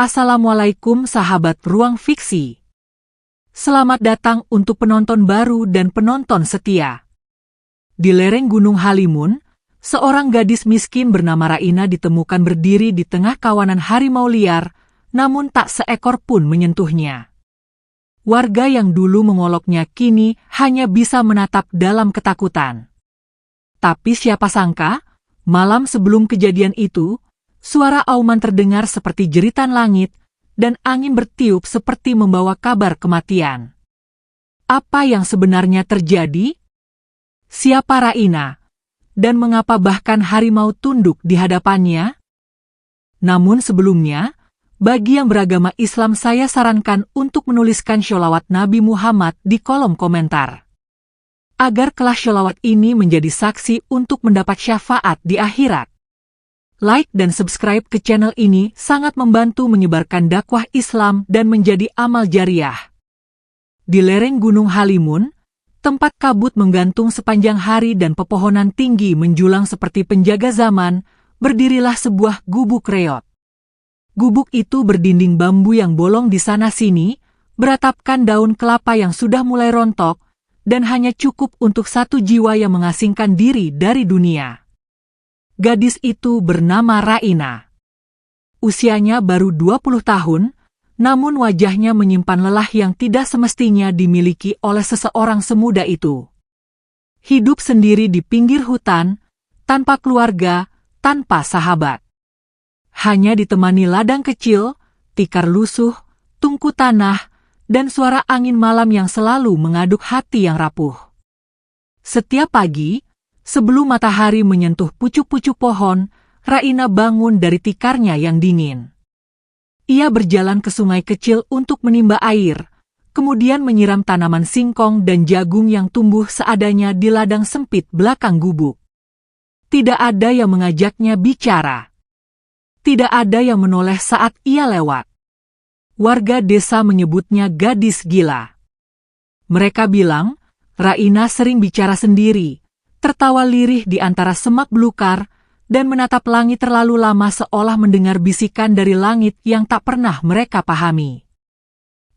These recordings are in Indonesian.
Assalamualaikum sahabat Ruang Fiksi. Selamat datang untuk penonton baru dan penonton setia. Di lereng Gunung Halimun, seorang gadis miskin bernama Raina ditemukan berdiri di tengah kawanan harimau liar, namun tak seekor pun menyentuhnya. Warga yang dulu mengoloknya kini hanya bisa menatap dalam ketakutan. Tapi siapa sangka, malam sebelum kejadian itu, suara auman terdengar seperti jeritan langit, dan angin bertiup seperti membawa kabar kematian. Apa yang sebenarnya terjadi? Siapa Raina? Dan mengapa bahkan harimau tunduk di hadapannya? Namun sebelumnya, bagi yang beragama Islam saya sarankan untuk menuliskan sholawat Nabi Muhammad di kolom komentar. Agar kelak sholawat ini menjadi saksi untuk mendapat syafaat di akhirat. Like dan subscribe ke channel ini sangat membantu menyebarkan dakwah Islam dan menjadi amal jariah. Di lereng Gunung Halimun, tempat kabut menggantung sepanjang hari dan pepohonan tinggi menjulang seperti penjaga zaman, berdirilah sebuah gubuk reot. Gubuk itu berdinding bambu yang bolong di sana-sini, beratapkan daun kelapa yang sudah mulai rontok, dan hanya cukup untuk satu jiwa yang mengasingkan diri dari dunia. Gadis itu bernama Raina. Usianya baru 20 tahun, namun wajahnya menyimpan lelah yang tidak semestinya dimiliki oleh seseorang semuda itu. Hidup sendiri di pinggir hutan, tanpa keluarga, tanpa sahabat. Hanya ditemani ladang kecil, tikar lusuh, tungku tanah, dan suara angin malam yang selalu mengaduk hati yang rapuh. Setiap pagi, sebelum matahari menyentuh pucuk-pucuk pohon, Raina bangun dari tikarnya yang dingin. Ia berjalan ke sungai kecil untuk menimba air, kemudian menyiram tanaman singkong dan jagung yang tumbuh seadanya di ladang sempit belakang gubuk. Tidak ada yang mengajaknya bicara. Tidak ada yang menoleh saat ia lewat. Warga desa menyebutnya gadis gila. Mereka bilang, Raina sering bicara sendiri, tertawa lirih di antara semak belukar, dan menatap langit terlalu lama seolah mendengar bisikan dari langit yang tak pernah mereka pahami.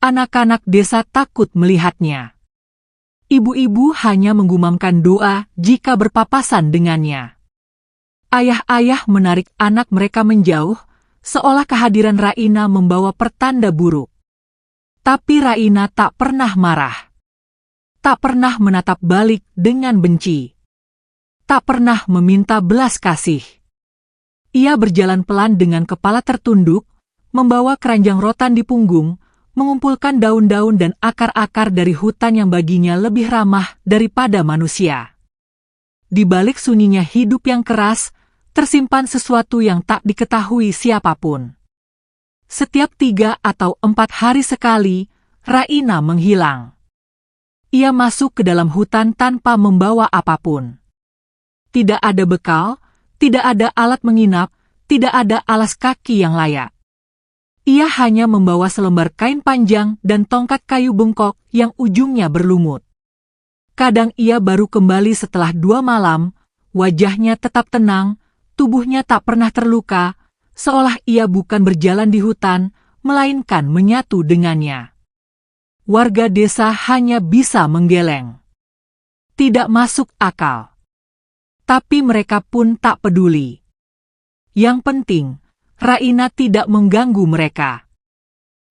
Anak-anak desa takut melihatnya. Ibu-ibu hanya menggumamkan doa jika berpapasan dengannya. Ayah-ayah menarik anak mereka menjauh, seolah kehadiran Raina membawa pertanda buruk. Tapi Raina tak pernah marah. Tak pernah menatap balik dengan benci. Tak pernah meminta belas kasih. Ia berjalan pelan dengan kepala tertunduk, membawa keranjang rotan di punggung, mengumpulkan daun-daun dan akar-akar dari hutan yang baginya lebih ramah daripada manusia. Di balik sunyinya hidup yang keras, tersimpan sesuatu yang tak diketahui siapapun. Setiap 3 atau 4 hari sekali, Raina menghilang. Ia masuk ke dalam hutan tanpa membawa apapun. Tidak ada bekal, tidak ada alat menginap, tidak ada alas kaki yang layak. Ia hanya membawa selembar kain panjang dan tongkat kayu bengkok yang ujungnya berlumut. Kadang ia baru kembali setelah 2 malam, wajahnya tetap tenang, tubuhnya tak pernah terluka, seolah ia bukan berjalan di hutan, melainkan menyatu dengannya. Warga desa hanya bisa menggeleng. Tidak masuk akal. Tapi mereka pun tak peduli. Yang penting, Raina tidak mengganggu mereka.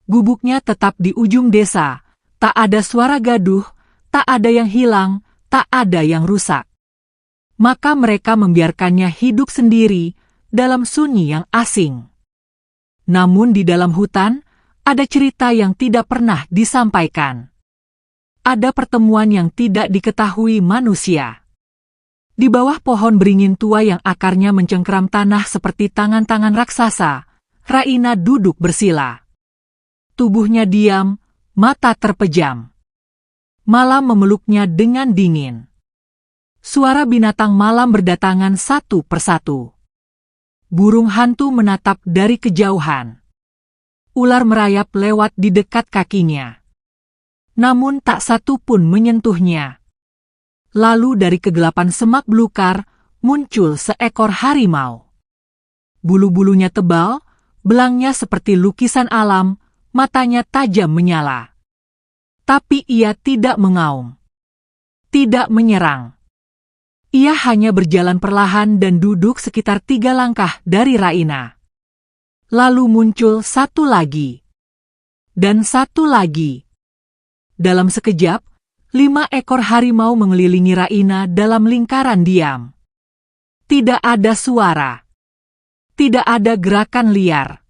Gubuknya tetap di ujung desa, tak ada suara gaduh, tak ada yang hilang, tak ada yang rusak. Maka mereka membiarkannya hidup sendiri, dalam sunyi yang asing. Namun di dalam hutan, ada cerita yang tidak pernah disampaikan. Ada pertemuan yang tidak diketahui manusia. Di bawah pohon beringin tua yang akarnya mencengkeram tanah seperti tangan-tangan raksasa, Raina duduk bersila. Tubuhnya diam, mata terpejam. Malam memeluknya dengan dingin. Suara binatang malam berdatangan satu persatu. Burung hantu menatap dari kejauhan. Ular merayap lewat di dekat kakinya. Namun tak satu pun menyentuhnya. Lalu dari kegelapan semak belukar, muncul seekor harimau. Bulu-bulunya tebal, Belangnya seperti lukisan alam, matanya tajam menyala. Tapi ia tidak mengaum. Tidak menyerang. Ia hanya berjalan perlahan dan duduk sekitar 3 langkah dari Raina. Lalu muncul satu lagi. Dan satu lagi. Dalam sekejap, 5 ekor harimau mengelilingi Raina dalam lingkaran diam. Tidak ada suara. Tidak ada gerakan liar.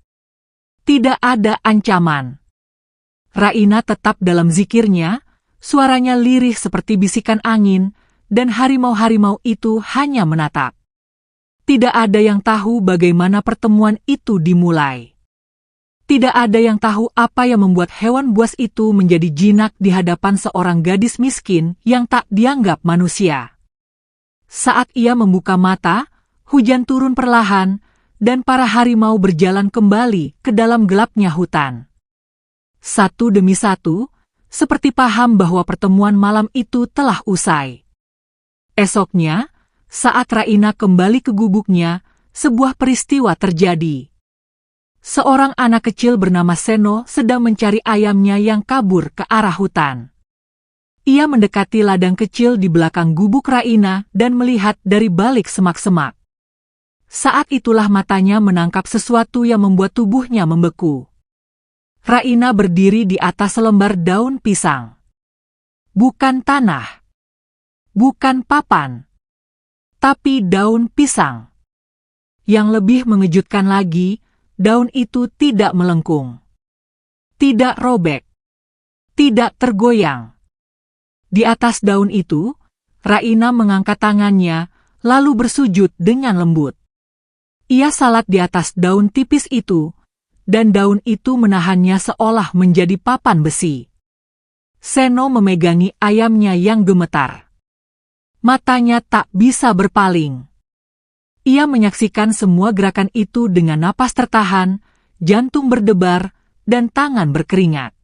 Tidak ada ancaman. Raina tetap dalam zikirnya, suaranya lirih seperti bisikan angin, dan harimau-harimau itu hanya menatap. Tidak ada yang tahu bagaimana pertemuan itu dimulai. Tidak ada yang tahu apa yang membuat hewan buas itu menjadi jinak di hadapan seorang gadis miskin yang tak dianggap manusia. Saat ia membuka mata, hujan turun perlahan, dan para harimau berjalan kembali ke dalam gelapnya hutan. Satu demi satu, seperti paham bahwa pertemuan malam itu telah usai. Esoknya, saat Raina kembali ke gubuknya, sebuah peristiwa terjadi. Seorang anak kecil bernama Seno sedang mencari ayamnya yang kabur ke arah hutan. Ia mendekati ladang kecil di belakang gubuk Raina dan melihat dari balik semak-semak. Saat itulah matanya menangkap sesuatu yang membuat tubuhnya membeku. Raina berdiri di atas selembar daun pisang. Bukan tanah. Bukan papan. Tapi daun pisang. Yang lebih mengejutkan lagi, daun itu tidak melengkung. Tidak robek. Tidak tergoyang. Di atas daun itu, Raina mengangkat tangannya, lalu bersujud dengan lembut. Ia salat di atas daun tipis itu, dan daun itu menahannya seolah menjadi papan besi. Seno memegangi ayamnya yang gemetar. Matanya tak bisa berpaling. Ia menyaksikan semua gerakan itu dengan napas tertahan, jantung berdebar, dan tangan berkeringat.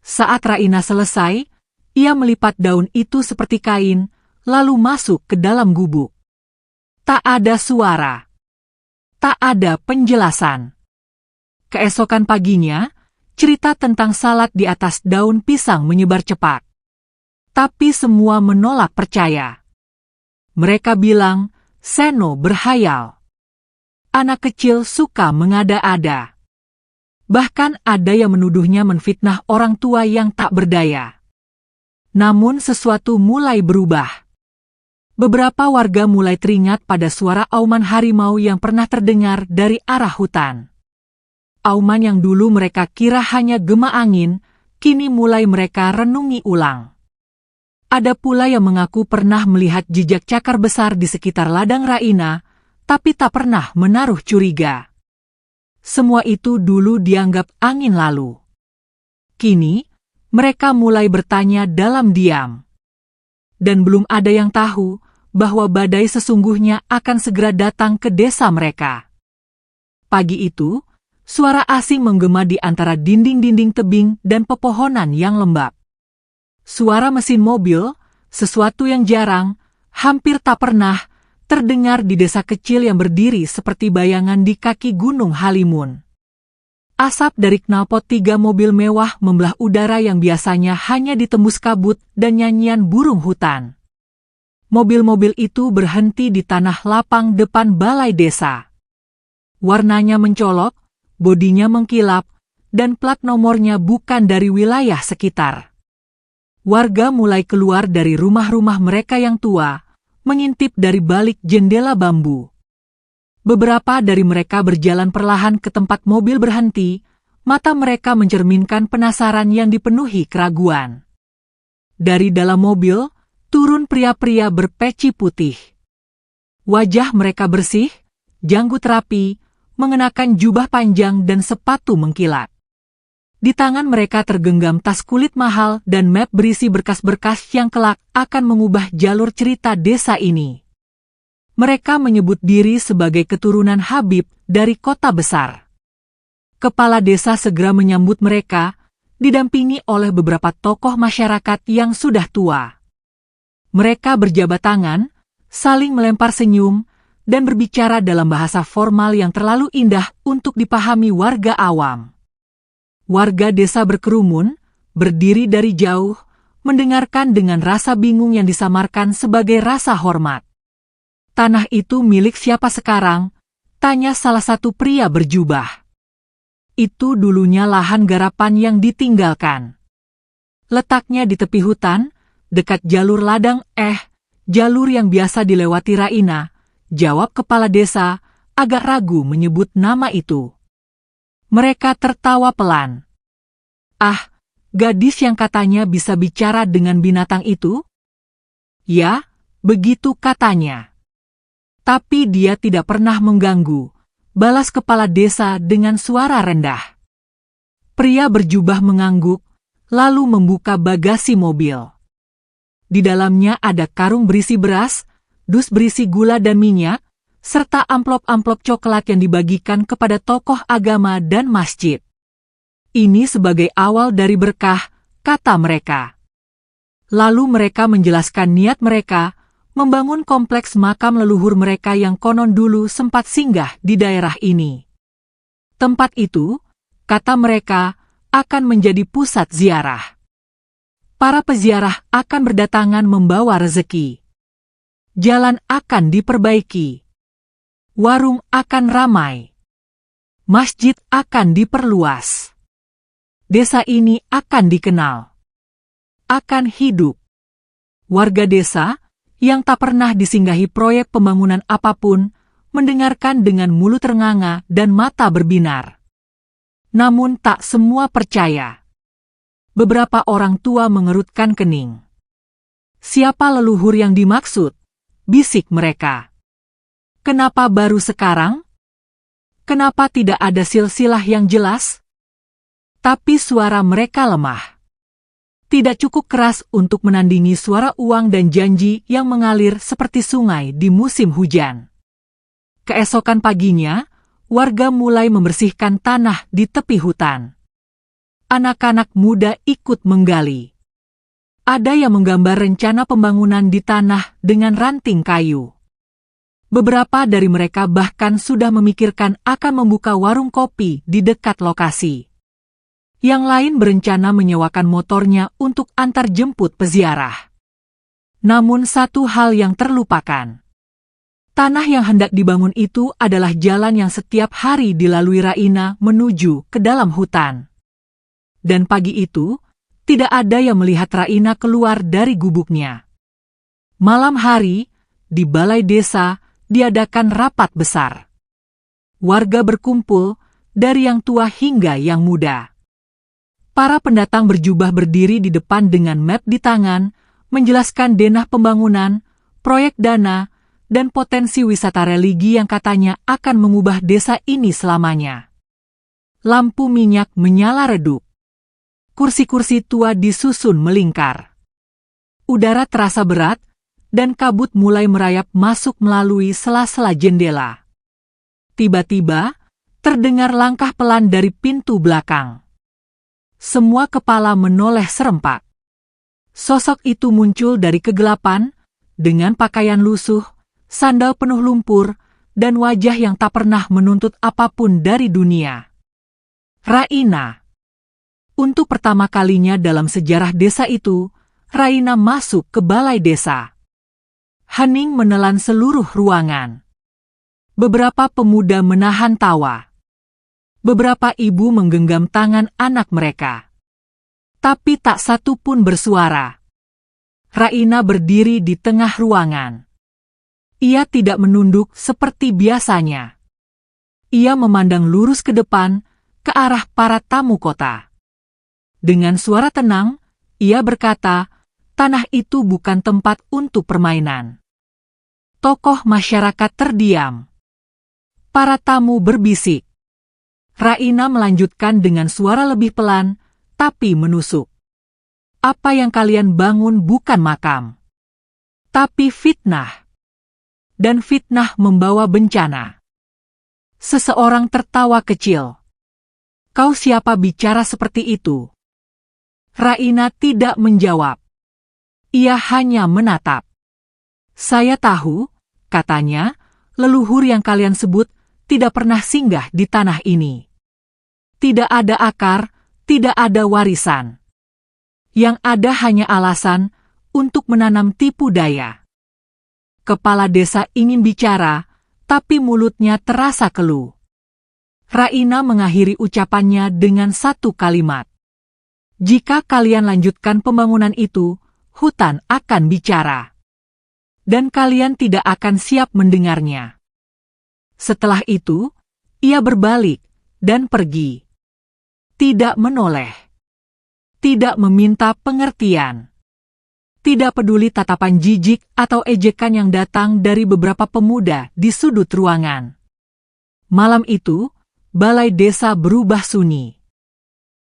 Saat Raina selesai, ia melipat daun itu seperti kain, lalu masuk ke dalam gubuk. Tak ada suara. Tak ada penjelasan. Keesokan paginya, cerita tentang salat di atas daun pisang menyebar cepat. Tapi semua menolak percaya. Mereka bilang, Seno berhayal. Anak kecil suka mengada-ada. Bahkan ada yang menuduhnya menfitnah orang tua yang tak berdaya. Namun sesuatu mulai berubah. Beberapa warga mulai teringat pada suara auman harimau yang pernah terdengar dari arah hutan. Auman yang dulu mereka kira hanya gema angin, kini mulai mereka renungi ulang. Ada pula yang mengaku pernah melihat jejak cakar besar di sekitar ladang Raina, tapi tak pernah menaruh curiga. Semua itu dulu dianggap angin lalu. Kini, mereka mulai bertanya dalam diam. Dan belum ada yang tahu bahwa badai sesungguhnya akan segera datang ke desa mereka. Pagi itu, suara asing menggema di antara dinding-dinding tebing dan pepohonan yang lembab. Suara mesin mobil, sesuatu yang jarang, hampir tak pernah, terdengar di desa kecil yang berdiri seperti bayangan di kaki Gunung Halimun. Asap dari knalpot 3 mobil mewah membelah udara yang biasanya hanya ditembus kabut dan nyanyian burung hutan. Mobil-mobil itu berhenti di tanah lapang depan balai desa. Warnanya mencolok, bodinya mengkilap, dan plat nomornya bukan dari wilayah sekitar. Warga mulai keluar dari rumah-rumah mereka yang tua, mengintip dari balik jendela bambu. Beberapa dari mereka berjalan perlahan ke tempat mobil berhenti, mata mereka mencerminkan penasaran yang dipenuhi keraguan. Dari dalam mobil, turun pria-pria berpeci putih. Wajah mereka bersih, janggut rapi, mengenakan jubah panjang dan sepatu mengkilat. Di tangan mereka tergenggam tas kulit mahal dan map berisi berkas-berkas yang kelak akan mengubah jalur cerita desa ini. Mereka menyebut diri sebagai keturunan Habib dari kota besar. Kepala desa segera menyambut mereka, didampingi oleh beberapa tokoh masyarakat yang sudah tua. Mereka berjabat tangan, saling melempar senyum, dan berbicara dalam bahasa formal yang terlalu indah untuk dipahami warga awam. Warga desa berkerumun, berdiri dari jauh, mendengarkan dengan rasa bingung yang disamarkan sebagai rasa hormat. "Tanah itu milik siapa sekarang?" tanya salah satu pria berjubah. "Itu dulunya lahan garapan yang ditinggalkan. Letaknya di tepi hutan, dekat jalur ladang, jalur yang biasa dilewati Raina," jawab kepala desa, agak ragu menyebut nama itu. Mereka tertawa pelan. "Ah, gadis yang katanya bisa bicara dengan binatang itu?" "Ya, begitu katanya. Tapi dia tidak pernah mengganggu," balas kepala desa dengan suara rendah. Pria berjubah mengangguk, lalu membuka bagasi mobil. Di dalamnya ada karung berisi beras, dus berisi gula dan minyak, serta amplop-amplop coklat yang dibagikan kepada tokoh agama dan masjid. "Ini sebagai awal dari berkah," kata mereka. Lalu mereka menjelaskan niat mereka membangun kompleks makam leluhur mereka yang konon dulu sempat singgah di daerah ini. Tempat itu, kata mereka, akan menjadi pusat ziarah. Para peziarah akan berdatangan membawa rezeki. Jalan akan diperbaiki. Warung akan ramai. Masjid akan diperluas. Desa ini akan dikenal. Akan hidup. Warga desa yang tak pernah disinggahi proyek pembangunan apapun, mendengarkan dengan mulut ternganga dan mata berbinar. Namun tak semua percaya. Beberapa orang tua mengerutkan kening. "Siapa leluhur yang dimaksud?" bisik mereka. "Kenapa baru sekarang? Kenapa tidak ada silsilah yang jelas?" Tapi suara mereka lemah. Tidak cukup keras untuk menandingi suara uang dan janji yang mengalir seperti sungai di musim hujan. Keesokan paginya, warga mulai membersihkan tanah di tepi hutan. Anak-anak muda ikut menggali. Ada yang menggambar rencana pembangunan di tanah dengan ranting kayu. Beberapa dari mereka bahkan sudah memikirkan akan membuka warung kopi di dekat lokasi. Yang lain berencana menyewakan motornya untuk antar jemput peziarah. Namun satu hal yang terlupakan. Tanah yang hendak dibangun itu adalah jalan yang setiap hari dilalui Raina menuju ke dalam hutan. Dan pagi itu, tidak ada yang melihat Raina keluar dari gubuknya. Malam hari, di balai desa, diadakan rapat besar. Warga berkumpul, dari yang tua hingga yang muda. Para pendatang berjubah berdiri di depan dengan map di tangan, menjelaskan denah pembangunan, proyek dana, dan potensi wisata religi yang katanya akan mengubah desa ini selamanya. Lampu minyak menyala redup. Kursi-kursi tua disusun melingkar. Udara terasa berat, dan kabut mulai merayap masuk melalui sela-sela jendela. Tiba-tiba, terdengar langkah pelan dari pintu belakang. Semua kepala menoleh serempak. Sosok itu muncul dari kegelapan, dengan pakaian lusuh, sandal penuh lumpur, dan wajah yang tak pernah menuntut apapun dari dunia. Raina. Untuk pertama kalinya dalam sejarah desa itu, Raina masuk ke balai desa. Hening menelan seluruh ruangan. Beberapa pemuda menahan tawa. Beberapa ibu menggenggam tangan anak mereka. Tapi tak satu pun bersuara. Raina berdiri di tengah ruangan. Ia tidak menunduk seperti biasanya. Ia memandang lurus ke depan, ke arah para tamu kota. Dengan suara tenang, ia berkata, tanah itu bukan tempat untuk permainan. Tokoh masyarakat terdiam. Para tamu berbisik. Raina melanjutkan dengan suara lebih pelan, tapi menusuk. Apa yang kalian bangun bukan makam, tapi fitnah. Dan fitnah membawa bencana. Seseorang tertawa kecil. Kau siapa bicara seperti itu? Raina tidak menjawab. Ia hanya menatap. Saya tahu, katanya, leluhur yang kalian sebut tidak pernah singgah di tanah ini. Tidak ada akar, tidak ada warisan. Yang ada hanya alasan untuk menanam tipu daya. Kepala desa ingin bicara, tapi mulutnya terasa keluh. Raina mengakhiri ucapannya dengan satu kalimat. Jika kalian lanjutkan pembangunan itu, hutan akan bicara. Dan kalian tidak akan siap mendengarnya. Setelah itu, ia berbalik dan pergi. Tidak menoleh. Tidak meminta pengertian. Tidak peduli tatapan jijik atau ejekan yang datang dari beberapa pemuda di sudut ruangan. Malam itu, balai desa berubah sunyi.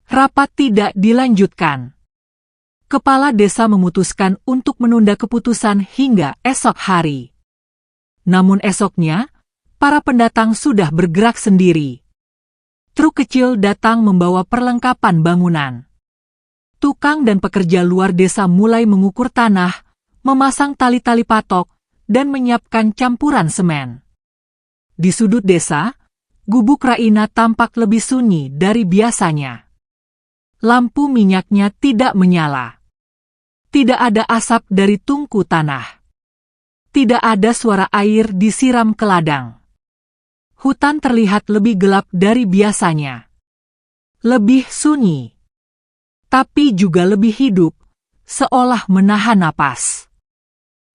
Rapat tidak dilanjutkan. Kepala desa memutuskan untuk menunda keputusan hingga esok hari. Namun esoknya, para pendatang sudah bergerak sendiri. Truk kecil datang membawa perlengkapan bangunan. Tukang dan pekerja luar desa mulai mengukur tanah, memasang tali-tali patok, dan menyiapkan campuran semen. Di sudut desa, gubuk Raina tampak lebih sunyi dari biasanya. Lampu minyaknya tidak menyala. Tidak ada asap dari tungku tanah. Tidak ada suara air disiram ke ladang. Hutan terlihat lebih gelap dari biasanya. Lebih sunyi. Tapi juga lebih hidup, seolah menahan napas.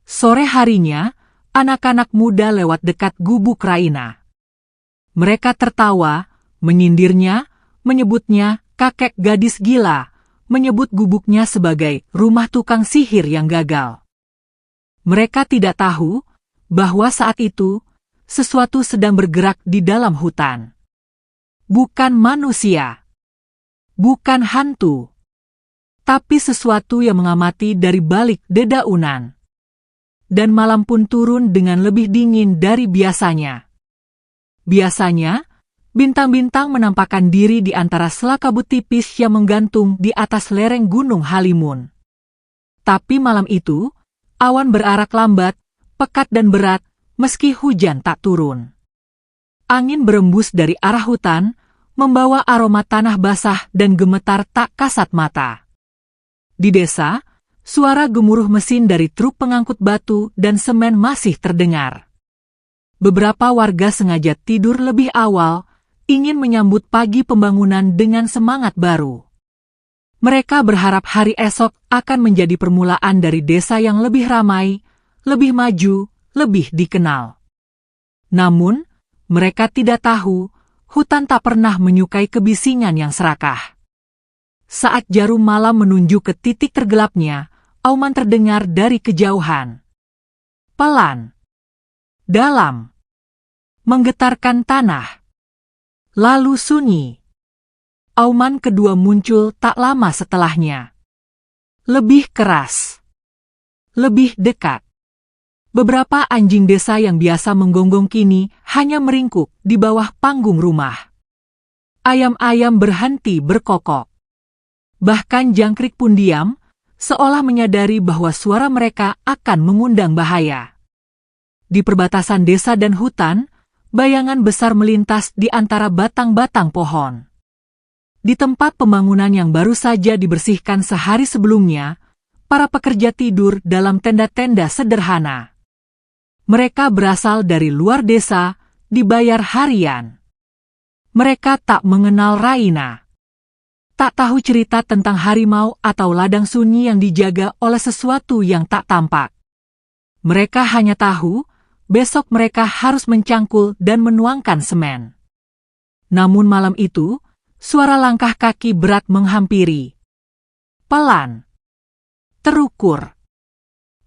Sore harinya, anak-anak muda lewat dekat gubuk Raina. Mereka tertawa, menyindirnya, menyebutnya kakek gadis gila, menyebut gubuknya sebagai rumah tukang sihir yang gagal. Mereka tidak tahu bahwa saat itu, sesuatu sedang bergerak di dalam hutan. Bukan manusia. Bukan hantu. Tapi sesuatu yang mengamati dari balik dedaunan. Dan malam pun turun dengan lebih dingin dari biasanya. Biasanya, bintang-bintang menampakkan diri di antara selakabut tipis yang menggantung di atas lereng Gunung Halimun. Tapi malam itu, awan berarak lambat, pekat dan berat, meski hujan tak turun. Angin berembus dari arah hutan, membawa aroma tanah basah dan gemetar tak kasat mata. Di desa, suara gemuruh mesin dari truk pengangkut batu dan semen masih terdengar. Beberapa warga sengaja tidur lebih awal, ingin menyambut pagi pembangunan dengan semangat baru. Mereka berharap hari esok akan menjadi permulaan dari desa yang lebih ramai, lebih maju, lebih dikenal. Namun, mereka tidak tahu, hutan tak pernah menyukai kebisingan yang serakah. Saat jarum malam menunjuk ke titik tergelapnya, auman terdengar dari kejauhan. Pelan. Dalam. Menggetarkan tanah. Lalu sunyi. Auman kedua muncul tak lama setelahnya. Lebih keras. Lebih dekat. Beberapa anjing desa yang biasa menggonggong kini hanya meringkuk di bawah panggung rumah. Ayam-ayam berhenti berkokok. Bahkan jangkrik pun diam, seolah menyadari bahwa suara mereka akan mengundang bahaya. Di perbatasan desa dan hutan, bayangan besar melintas di antara batang-batang pohon. Di tempat pembangunan yang baru saja dibersihkan sehari sebelumnya, para pekerja tidur dalam tenda-tenda sederhana. Mereka berasal dari luar desa, dibayar harian. Mereka tak mengenal Raina. Tak tahu cerita tentang harimau atau ladang sunyi yang dijaga oleh sesuatu yang tak tampak. Mereka hanya tahu, besok mereka harus mencangkul dan menuangkan semen. Namun malam itu, suara langkah kaki berat menghampiri. Pelan. Terukur.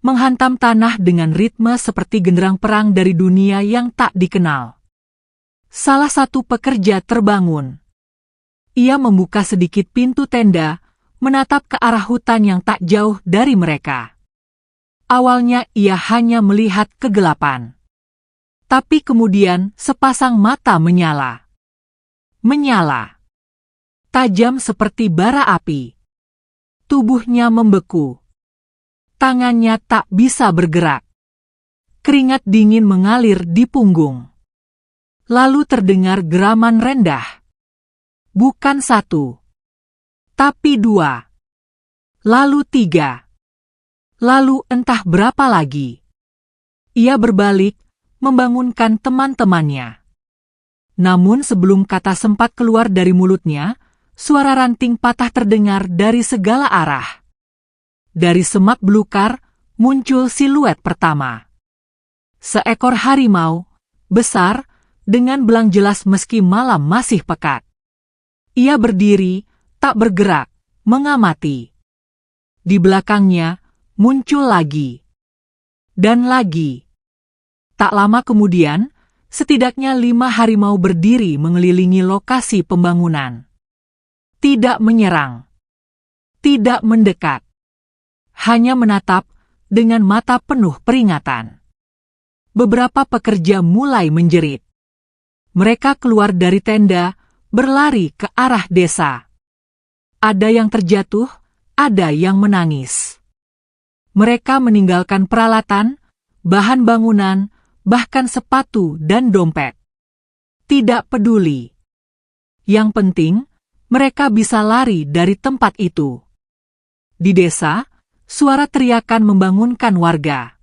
Menghantam tanah dengan ritme seperti genderang perang dari dunia yang tak dikenal. Salah satu pekerja terbangun. Ia membuka sedikit pintu tenda, menatap ke arah hutan yang tak jauh dari mereka. Awalnya ia hanya melihat kegelapan. Tapi kemudian sepasang mata menyala. Menyala. Tajam seperti bara api. Tubuhnya membeku. Tangannya tak bisa bergerak. Keringat dingin mengalir di punggung. Lalu terdengar geraman rendah. Bukan 1, tapi 2. Lalu 3. Lalu entah berapa lagi. Ia berbalik, membangunkan teman-temannya. Namun sebelum kata sempat keluar dari mulutnya, suara ranting patah terdengar dari segala arah. Dari semak belukar, muncul siluet pertama. Seekor harimau, besar, dengan belang jelas meski malam masih pekat. Ia berdiri, tak bergerak, mengamati. Di belakangnya, muncul lagi. Dan lagi. Tak lama kemudian, setidaknya 5 harimau berdiri mengelilingi lokasi pembangunan. Tidak menyerang. Tidak mendekat. Hanya menatap dengan mata penuh peringatan. Beberapa pekerja mulai menjerit. Mereka keluar dari tenda, berlari ke arah desa. Ada yang terjatuh, ada yang menangis. Mereka meninggalkan peralatan, bahan bangunan, bahkan sepatu dan dompet. Tidak peduli. Yang penting, mereka bisa lari dari tempat itu. Di desa, suara teriakan membangunkan warga.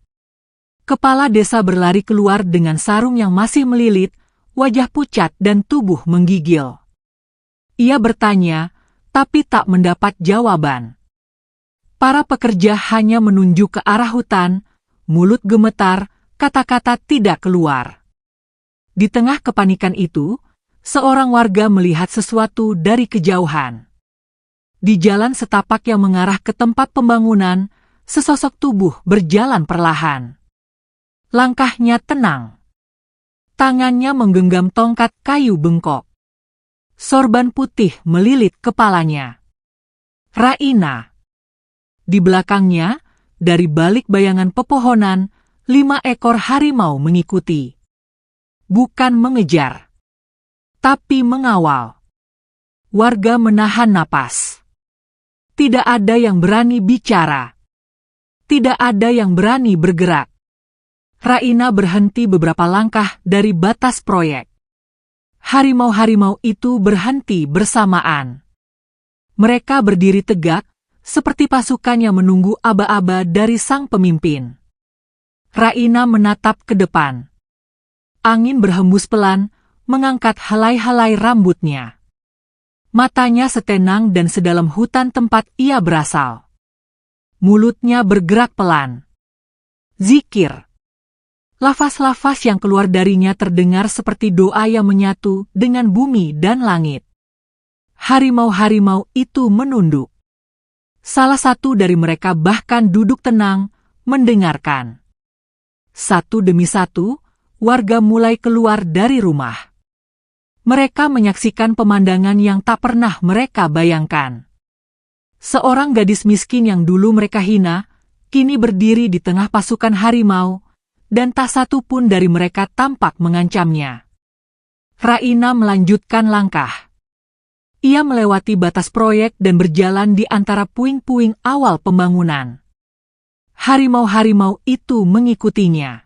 Kepala desa berlari keluar dengan sarung yang masih melilit, wajah pucat dan tubuh menggigil. Ia bertanya, tapi tak mendapat jawaban. Para pekerja hanya menunjuk ke arah hutan, mulut gemetar, kata-kata tidak keluar. Di tengah kepanikan itu, seorang warga melihat sesuatu dari kejauhan. Di jalan setapak yang mengarah ke tempat pembangunan, sesosok tubuh berjalan perlahan. Langkahnya tenang. Tangannya menggenggam tongkat kayu bengkok. Sorban putih melilit kepalanya. Raina. Di belakangnya, dari balik bayangan pepohonan, 5 ekor harimau mengikuti. Bukan mengejar, tapi mengawal. Warga menahan napas. Tidak ada yang berani bicara. Tidak ada yang berani bergerak. Raina berhenti beberapa langkah dari batas proyek. Harimau-harimau itu berhenti bersamaan. Mereka berdiri tegak, seperti pasukan yang menunggu aba-aba dari sang pemimpin. Raina menatap ke depan. Angin berhembus pelan, mengangkat helai-helai rambutnya. Matanya setenang dan sedalam hutan tempat ia berasal. Mulutnya bergerak pelan. Zikir. Lafaz-lafaz yang keluar darinya terdengar seperti doa yang menyatu dengan bumi dan langit. Harimau-harimau itu menunduk. Salah satu dari mereka bahkan duduk tenang, mendengarkan. Satu demi satu, warga mulai keluar dari rumah. Mereka menyaksikan pemandangan yang tak pernah mereka bayangkan. Seorang gadis miskin yang dulu mereka hina, kini berdiri di tengah pasukan harimau, dan tak satu pun dari mereka tampak mengancamnya. Raina melanjutkan langkah. Ia melewati batas proyek dan berjalan di antara puing-puing awal pembangunan. Harimau-harimau itu mengikutinya.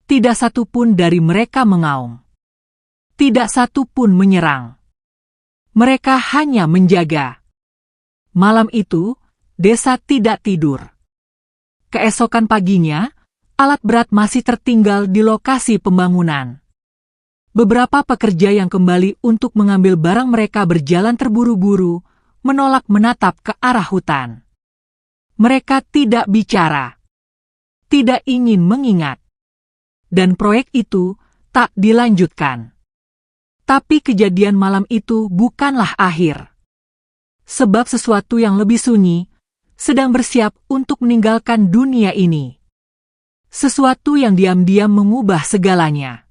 Tidak satu pun dari mereka mengaum. Tidak satu pun menyerang. Mereka hanya menjaga. Malam itu, desa tidak tidur. Keesokan paginya, alat berat masih tertinggal di lokasi pembangunan. Beberapa pekerja yang kembali untuk mengambil barang mereka berjalan terburu-buru, menolak menatap ke arah hutan. Mereka tidak bicara. Tidak ingin mengingat. Dan proyek itu tak dilanjutkan. Tapi kejadian malam itu bukanlah akhir. Sebab sesuatu yang lebih sunyi sedang bersiap untuk meninggalkan dunia ini. Sesuatu yang diam-diam mengubah segalanya.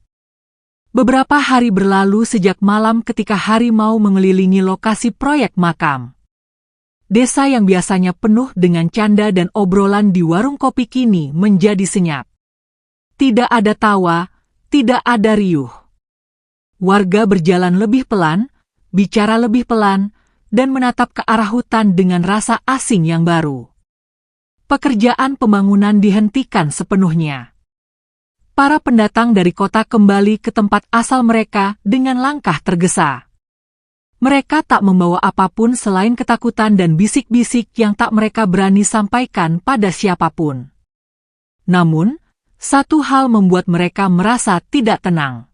Beberapa hari berlalu sejak malam ketika harimau mengelilingi lokasi proyek makam. Desa yang biasanya penuh dengan canda dan obrolan di warung kopi kini menjadi senyap. Tidak ada tawa, tidak ada riuh. Warga berjalan lebih pelan, bicara lebih pelan, dan menatap ke arah hutan dengan rasa asing yang baru. Pekerjaan pembangunan dihentikan sepenuhnya. Para pendatang dari kota kembali ke tempat asal mereka dengan langkah tergesa. Mereka tak membawa apapun selain ketakutan dan bisik-bisik yang tak mereka berani sampaikan pada siapapun. Namun, satu hal membuat mereka merasa tidak tenang.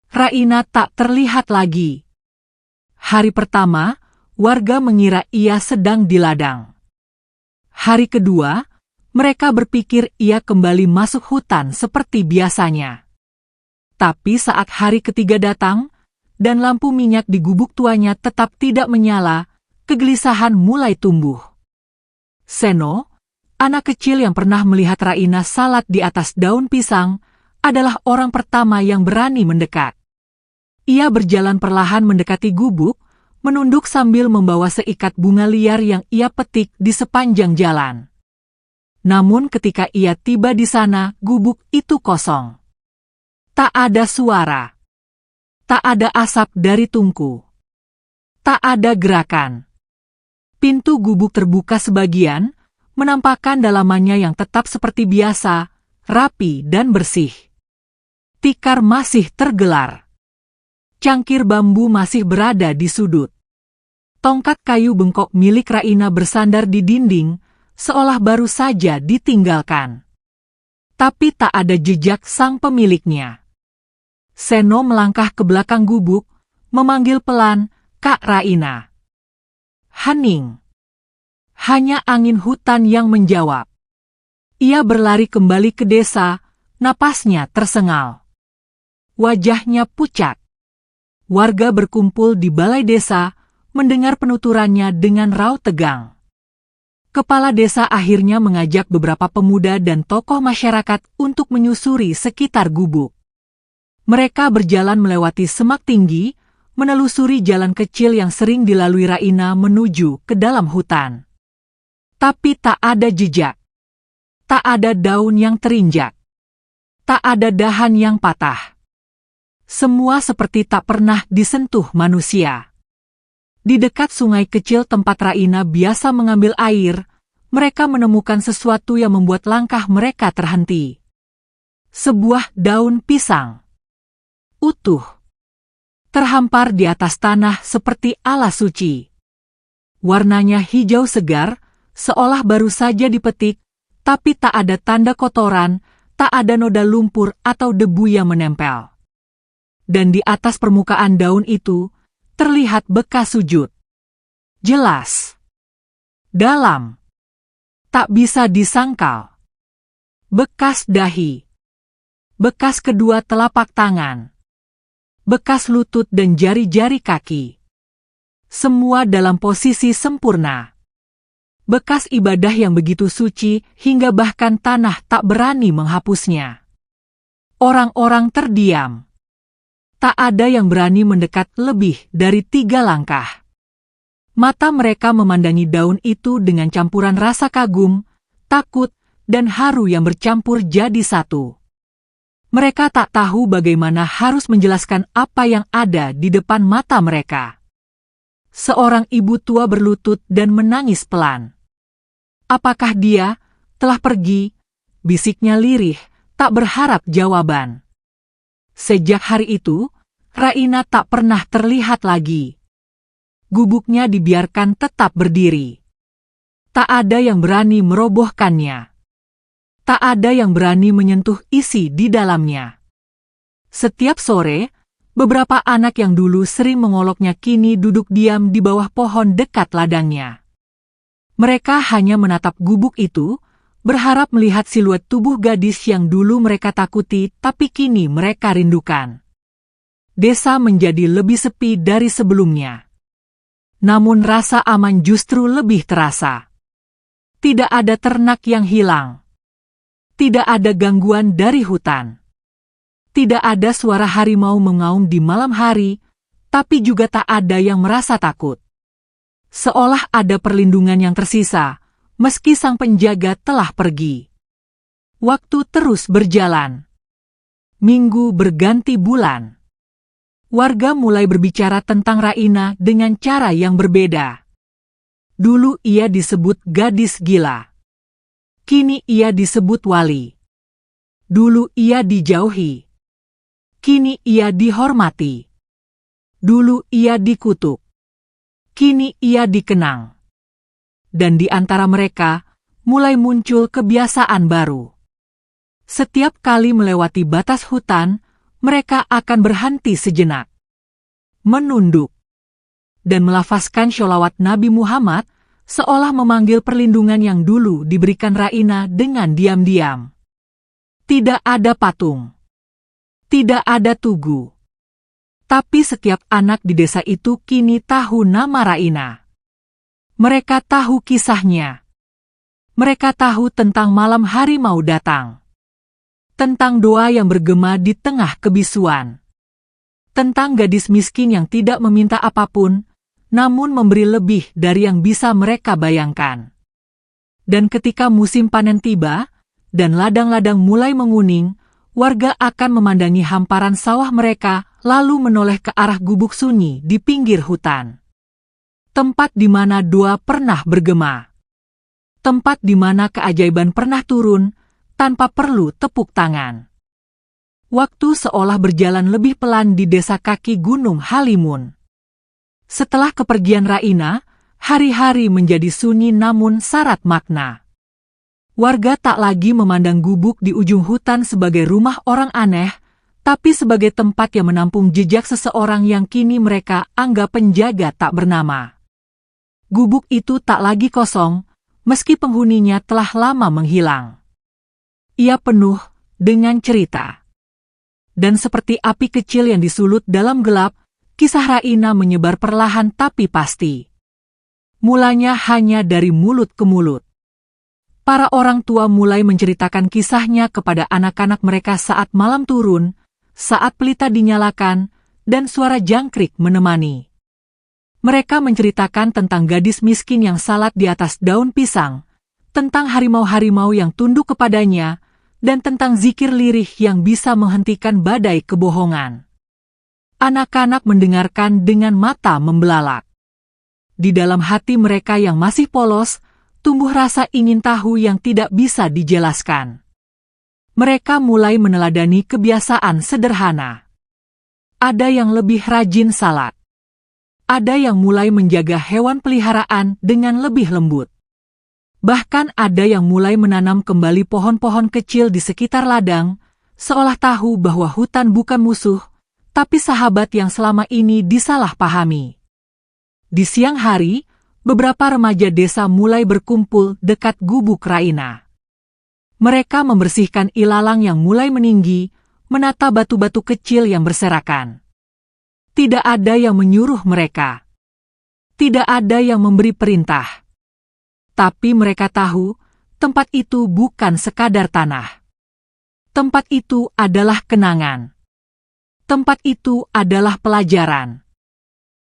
Raina tak terlihat lagi. Hari pertama, warga mengira ia sedang di ladang. Hari kedua, mereka berpikir ia kembali masuk hutan seperti biasanya. Tapi saat hari ketiga datang, dan lampu minyak di gubuk tuanya tetap tidak menyala, kegelisahan mulai tumbuh. Seno, anak kecil yang pernah melihat Raina salat di atas daun pisang, adalah orang pertama yang berani mendekat. Ia berjalan perlahan mendekati gubuk, menunduk sambil membawa seikat bunga liar yang ia petik di sepanjang jalan. Namun ketika ia tiba di sana, gubuk itu kosong. Tak ada suara. Tak ada asap dari tungku. Tak ada gerakan. Pintu gubuk terbuka sebagian, menampakkan dalamannya yang tetap seperti biasa, rapi dan bersih. Tikar masih tergelar. Cangkir bambu masih berada di sudut. Tongkat kayu bengkok milik Raina bersandar di dinding, seolah baru saja ditinggalkan. Tapi tak ada jejak sang pemiliknya. Seno melangkah ke belakang gubuk, memanggil pelan, "Kak Raina." Hening. Hanya angin hutan yang menjawab. Ia berlari kembali ke desa, napasnya tersengal. Wajahnya pucat. Warga berkumpul di balai desa, mendengar penuturannya dengan raut tegang. Kepala desa akhirnya mengajak beberapa pemuda dan tokoh masyarakat untuk menyusuri sekitar gubuk. Mereka berjalan melewati semak tinggi, menelusuri jalan kecil yang sering dilalui Raina menuju ke dalam hutan. Tapi tak ada jejak. Tak ada daun yang terinjak. Tak ada dahan yang patah. Semua seperti tak pernah disentuh manusia. Di dekat sungai kecil tempat Raina biasa mengambil air, mereka menemukan sesuatu yang membuat langkah mereka terhenti. Sebuah daun pisang. Utuh. Terhampar di atas tanah seperti alas suci. Warnanya hijau segar, seolah baru saja dipetik, tapi tak ada tanda kotoran, tak ada noda lumpur atau debu yang menempel. Dan di atas permukaan daun itu, terlihat bekas sujud. Jelas. Dalam. Tak bisa disangkal. Bekas dahi. Bekas kedua telapak tangan. Bekas lutut dan jari-jari kaki. Semua dalam posisi sempurna. Bekas ibadah yang begitu suci hingga bahkan tanah tak berani menghapusnya. Orang-orang terdiam. Tak ada yang berani mendekat lebih dari 3 langkah. Mata mereka memandangi daun itu dengan campuran rasa kagum, takut, dan haru yang bercampur jadi satu. Mereka tak tahu bagaimana harus menjelaskan apa yang ada di depan mata mereka. Seorang ibu tua berlutut dan menangis pelan. "Apakah dia telah pergi?" bisiknya lirih, tak berharap jawaban. Sejak hari itu, Raina tak pernah terlihat lagi. Gubuknya dibiarkan tetap berdiri. Tak ada yang berani merobohkannya. Tak ada yang berani menyentuh isi di dalamnya. Setiap sore, beberapa anak yang dulu sering mengoloknya kini duduk diam di bawah pohon dekat ladangnya. Mereka hanya menatap gubuk itu, berharap melihat siluet tubuh gadis yang dulu mereka takuti tapi kini mereka rindukan. Desa menjadi lebih sepi dari sebelumnya. Namun rasa aman justru lebih terasa. Tidak ada ternak yang hilang. Tidak ada gangguan dari hutan. Tidak ada suara harimau mengaum di malam hari, tapi juga tak ada yang merasa takut. Seolah ada perlindungan yang tersisa, meski sang penjaga telah pergi. Waktu terus berjalan. Minggu berganti bulan. Warga mulai berbicara tentang Raina dengan cara yang berbeda. Dulu ia disebut gadis gila. Kini ia disebut wali. Dulu ia dijauhi. Kini ia dihormati. Dulu ia dikutuk. Kini ia dikenang. Dan di antara mereka, mulai muncul kebiasaan baru. Setiap kali melewati batas hutan, mereka akan berhenti sejenak, menunduk, dan melafazkan sholawat Nabi Muhammad, seolah memanggil perlindungan yang dulu diberikan Raina dengan diam-diam. Tidak ada patung. Tidak ada tugu. Tapi setiap anak di desa itu kini tahu nama Raina. Mereka tahu kisahnya. Mereka tahu tentang malam harimau datang. Tentang doa yang bergema di tengah kebisuan. Tentang gadis miskin yang tidak meminta apapun, namun memberi lebih dari yang bisa mereka bayangkan. Dan ketika musim panen tiba, dan ladang-ladang mulai menguning, warga akan memandangi hamparan sawah mereka, lalu menoleh ke arah gubuk sunyi di pinggir hutan. Tempat di mana doa pernah bergema. Tempat di mana keajaiban pernah turun, tanpa perlu tepuk tangan. Waktu seolah berjalan lebih pelan di desa kaki Gunung Halimun. Setelah kepergian Raina, hari-hari menjadi sunyi namun syarat makna. Warga tak lagi memandang gubuk di ujung hutan sebagai rumah orang aneh, tapi sebagai tempat yang menampung jejak seseorang yang kini mereka anggap penjaga tak bernama. Gubuk itu tak lagi kosong, meski penghuninya telah lama menghilang. Ia penuh dengan cerita. Dan seperti api kecil yang disulut dalam gelap, kisah Raina menyebar perlahan tapi pasti. Mulanya hanya dari mulut ke mulut. Para orang tua mulai menceritakan kisahnya kepada anak-anak mereka saat malam turun, saat pelita dinyalakan, dan suara jangkrik menemani. Mereka menceritakan tentang gadis miskin yang salat di atas daun pisang, tentang harimau-harimau yang tunduk kepadanya, dan tentang zikir lirih yang bisa menghentikan badai kebohongan. Anak-anak mendengarkan dengan mata membelalak. Di dalam hati mereka yang masih polos, tumbuh rasa ingin tahu yang tidak bisa dijelaskan. Mereka mulai meneladani kebiasaan sederhana. Ada yang lebih rajin salat. Ada yang mulai menjaga hewan peliharaan dengan lebih lembut. Bahkan ada yang mulai menanam kembali pohon-pohon kecil di sekitar ladang, seolah tahu bahwa hutan bukan musuh, tapi sahabat yang selama ini disalahpahami. Di siang hari, beberapa remaja desa mulai berkumpul dekat gubuk Raina. Mereka membersihkan ilalang yang mulai meninggi, menata batu-batu kecil yang berserakan. Tidak ada yang menyuruh mereka. Tidak ada yang memberi perintah. Tapi mereka tahu, tempat itu bukan sekadar tanah. Tempat itu adalah kenangan. Tempat itu adalah pelajaran.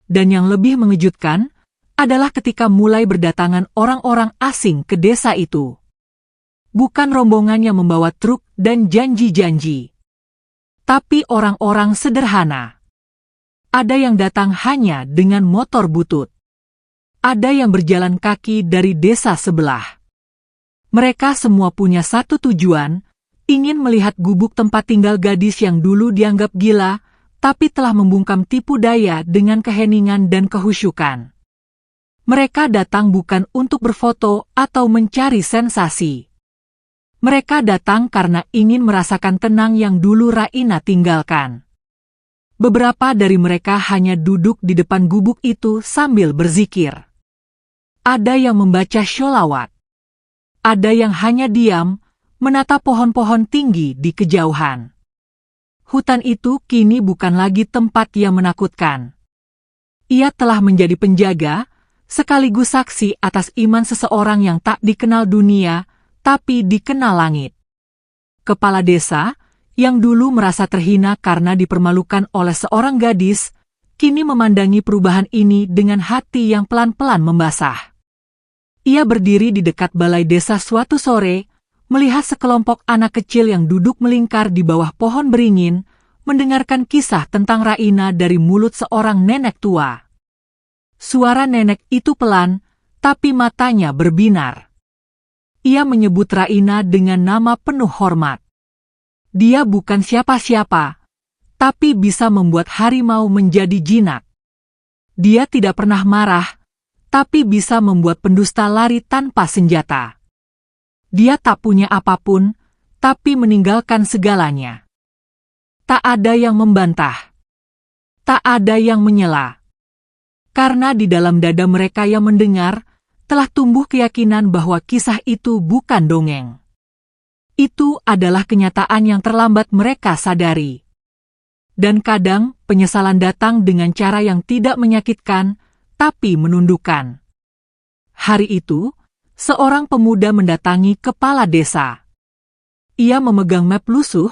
Dan yang lebih mengejutkan, adalah ketika mulai berdatangan orang-orang asing ke desa itu. Bukan rombongan yang membawa truk dan janji-janji. Tapi orang-orang sederhana. Ada yang datang hanya dengan motor butut. Ada yang berjalan kaki dari desa sebelah. Mereka semua punya satu tujuan, ingin melihat gubuk tempat tinggal gadis yang dulu dianggap gila, tapi telah membungkam tipu daya dengan keheningan dan kehusyukan. Mereka datang bukan untuk berfoto atau mencari sensasi. Mereka datang karena ingin merasakan tenang yang dulu Raina tinggalkan. Beberapa dari mereka hanya duduk di depan gubuk itu sambil berzikir. Ada yang membaca sholawat. Ada yang hanya diam, menatap pohon-pohon tinggi di kejauhan. Hutan itu kini bukan lagi tempat yang menakutkan. Ia telah menjadi penjaga, sekaligus saksi atas iman seseorang yang tak dikenal dunia, tapi dikenal langit. Kepala desa, yang dulu merasa terhina karena dipermalukan oleh seorang gadis, kini memandangi perubahan ini dengan hati yang pelan-pelan membasah. Ia berdiri di dekat balai desa suatu sore, melihat sekelompok anak kecil yang duduk melingkar di bawah pohon beringin, mendengarkan kisah tentang Raina dari mulut seorang nenek tua. Suara nenek itu pelan, tapi matanya berbinar. Ia menyebut Raina dengan nama penuh hormat. Dia bukan siapa-siapa, tapi bisa membuat harimau menjadi jinak. Dia tidak pernah marah, tapi bisa membuat pendusta lari tanpa senjata. Dia tak punya apapun, tapi meninggalkan segalanya. Tak ada yang membantah. Tak ada yang menyela. Karena di dalam dada mereka yang mendengar, telah tumbuh keyakinan bahwa kisah itu bukan dongeng. Itu adalah kenyataan yang terlambat mereka sadari. Dan kadang, penyesalan datang dengan cara yang tidak menyakitkan, tapi menundukkan. Hari itu, seorang pemuda mendatangi kepala desa. Ia memegang map lusuh,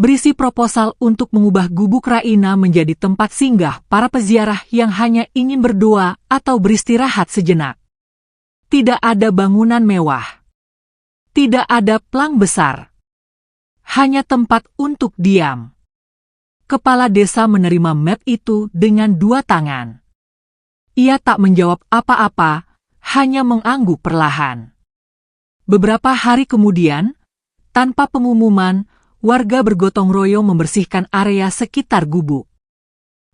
berisi proposal untuk mengubah gubuk Raina menjadi tempat singgah para peziarah yang hanya ingin berdoa atau beristirahat sejenak. Tidak ada bangunan mewah. Tidak ada plang besar. Hanya tempat untuk diam. Kepala desa menerima map itu dengan 2 tangan. Ia tak menjawab apa-apa, hanya mengangguk perlahan. Beberapa hari kemudian, tanpa pengumuman, warga bergotong royong membersihkan area sekitar gubuk.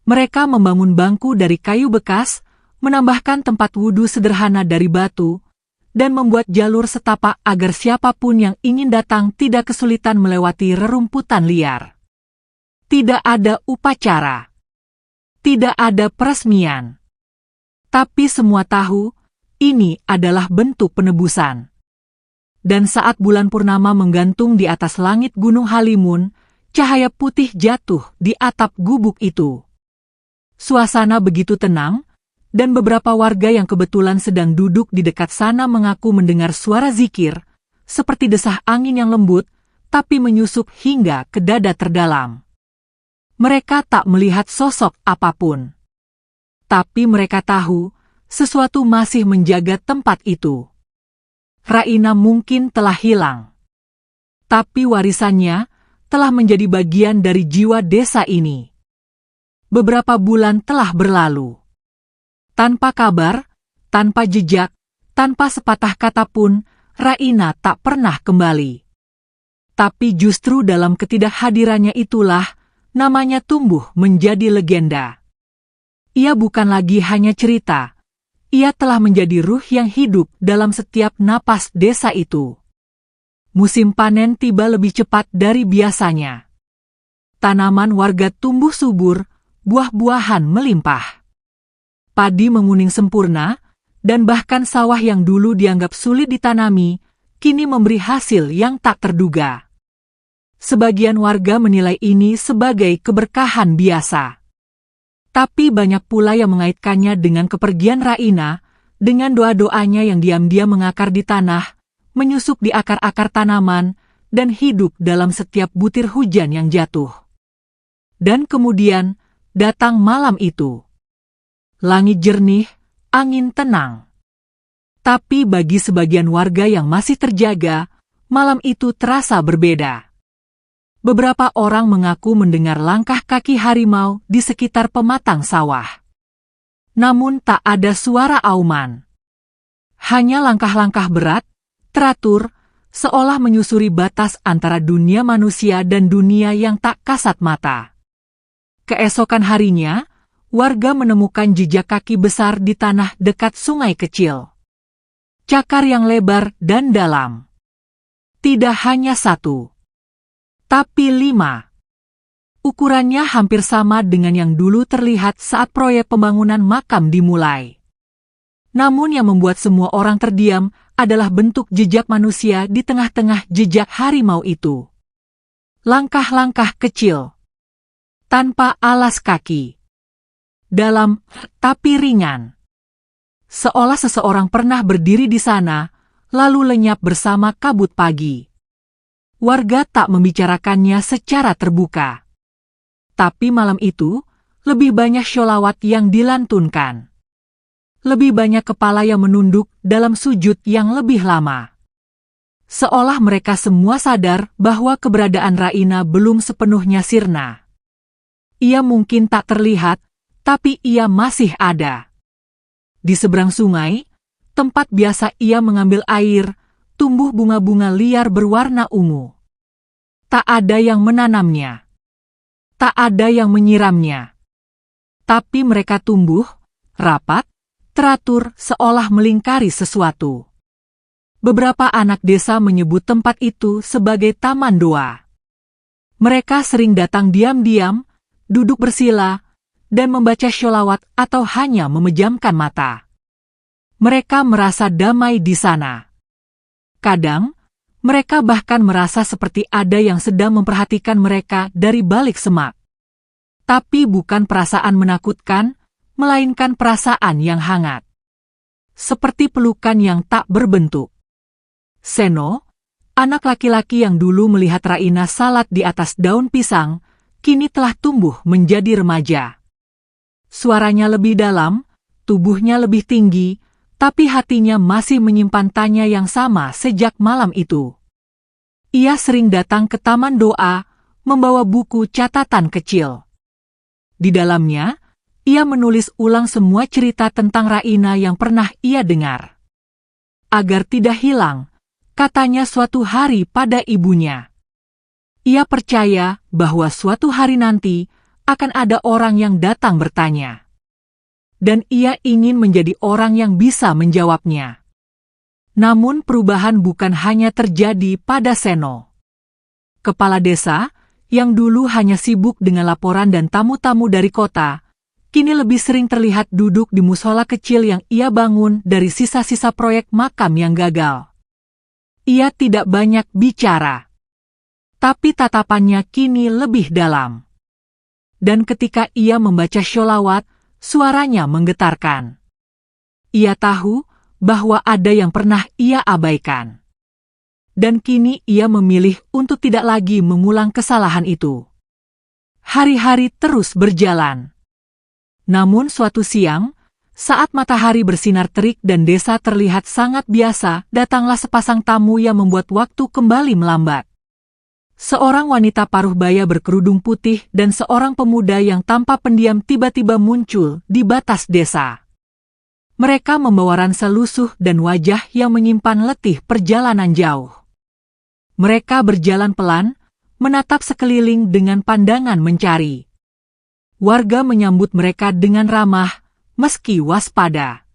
Mereka membangun bangku dari kayu bekas, menambahkan tempat wudhu sederhana dari batu, dan membuat jalur setapak agar siapapun yang ingin datang tidak kesulitan melewati rerumputan liar. Tidak ada upacara. Tidak ada peresmian. Tapi semua tahu, ini adalah bentuk penebusan. Dan saat bulan purnama menggantung di atas langit Gunung Halimun, cahaya putih jatuh di atap gubuk itu. Suasana begitu tenang, dan beberapa warga yang kebetulan sedang duduk di dekat sana mengaku mendengar suara zikir, seperti desah angin yang lembut, tapi menyusup hingga ke dada terdalam. Mereka tak melihat sosok apapun. Tapi mereka tahu, sesuatu masih menjaga tempat itu. Raina mungkin telah hilang. Tapi warisannya telah menjadi bagian dari jiwa desa ini. Beberapa bulan telah berlalu. Tanpa kabar, tanpa jejak, tanpa sepatah kata pun, Raina tak pernah kembali. Tapi justru dalam ketidakhadirannya itulah, namanya tumbuh menjadi legenda. Ia bukan lagi hanya cerita, ia telah menjadi ruh yang hidup dalam setiap napas desa itu. Musim panen tiba lebih cepat dari biasanya. Tanaman warga tumbuh subur, buah-buahan melimpah. Padi menguning sempurna, dan bahkan sawah yang dulu dianggap sulit ditanami, kini memberi hasil yang tak terduga. Sebagian warga menilai ini sebagai keberkahan biasa. Tapi banyak pula yang mengaitkannya dengan kepergian Raina, dengan doa-doanya yang diam-diam mengakar di tanah, menyusup di akar-akar tanaman, dan hidup dalam setiap butir hujan yang jatuh. Dan kemudian, datang malam itu. Langit jernih, angin tenang. Tapi bagi sebagian warga yang masih terjaga, malam itu terasa berbeda. Beberapa orang mengaku mendengar langkah kaki harimau di sekitar pematang sawah. Namun tak ada suara auman. Hanya langkah-langkah berat, teratur, seolah menyusuri batas antara dunia manusia dan dunia yang tak kasat mata. Keesokan harinya, warga menemukan jejak kaki besar di tanah dekat sungai kecil. Cakar yang lebar dan dalam. Tidak hanya 1, tapi 5. Ukurannya hampir sama dengan yang dulu terlihat saat proyek pembangunan makam dimulai. Namun yang membuat semua orang terdiam adalah bentuk jejak manusia di tengah-tengah jejak harimau itu. Langkah-langkah kecil. Tanpa alas kaki. Dalam, tapi ringan. Seolah seseorang pernah berdiri di sana, lalu lenyap bersama kabut pagi. Warga tak membicarakannya secara terbuka. Tapi malam itu, lebih banyak sholawat yang dilantunkan. Lebih banyak kepala yang menunduk dalam sujud yang lebih lama. Seolah mereka semua sadar bahwa keberadaan Raina belum sepenuhnya sirna. Ia mungkin tak terlihat, tapi ia masih ada. Di seberang sungai, tempat biasa ia mengambil air, tumbuh bunga-bunga liar berwarna ungu. Tak ada yang menanamnya. Tak ada yang menyiramnya. Tapi mereka tumbuh, rapat, teratur seolah melingkari sesuatu. Beberapa anak desa menyebut tempat itu sebagai taman doa. Mereka sering datang diam-diam, duduk bersila, dan membaca sholawat atau hanya memejamkan mata. Mereka merasa damai di sana. Kadang, mereka bahkan merasa seperti ada yang sedang memperhatikan mereka dari balik semak. Tapi bukan perasaan menakutkan, melainkan perasaan yang hangat. Seperti pelukan yang tak berbentuk. Seno, anak laki-laki yang dulu melihat Raina salat di atas daun pisang, kini telah tumbuh menjadi remaja. Suaranya lebih dalam, tubuhnya lebih tinggi, tapi hatinya masih menyimpan tanya yang sama sejak malam itu. Ia sering datang ke taman doa, membawa buku catatan kecil. Di dalamnya, ia menulis ulang semua cerita tentang Raina yang pernah ia dengar. Agar tidak hilang, katanya suatu hari pada ibunya. Ia percaya bahwa suatu hari nanti akan ada orang yang datang bertanya. Dan ia ingin menjadi orang yang bisa menjawabnya. Namun perubahan bukan hanya terjadi pada Seno. Kepala desa, yang dulu hanya sibuk dengan laporan dan tamu-tamu dari kota, kini lebih sering terlihat duduk di musola kecil yang ia bangun dari sisa-sisa proyek makam yang gagal. Ia tidak banyak bicara. Tapi tatapannya kini lebih dalam. Dan ketika ia membaca sholawat, suaranya menggetarkan. Ia tahu bahwa ada yang pernah ia abaikan. Dan kini ia memilih untuk tidak lagi mengulang kesalahan itu. Hari-hari terus berjalan. Namun suatu siang, saat matahari bersinar terik dan desa terlihat sangat biasa, datanglah sepasang tamu yang membuat waktu kembali melambat. Seorang wanita paruh baya berkerudung putih dan seorang pemuda yang tanpa pendiam tiba-tiba muncul di batas desa. Mereka membawa ransel lusuh dan wajah yang menyimpan letih perjalanan jauh. Mereka berjalan pelan, menatap sekeliling dengan pandangan mencari. Warga menyambut mereka dengan ramah, meski waspada.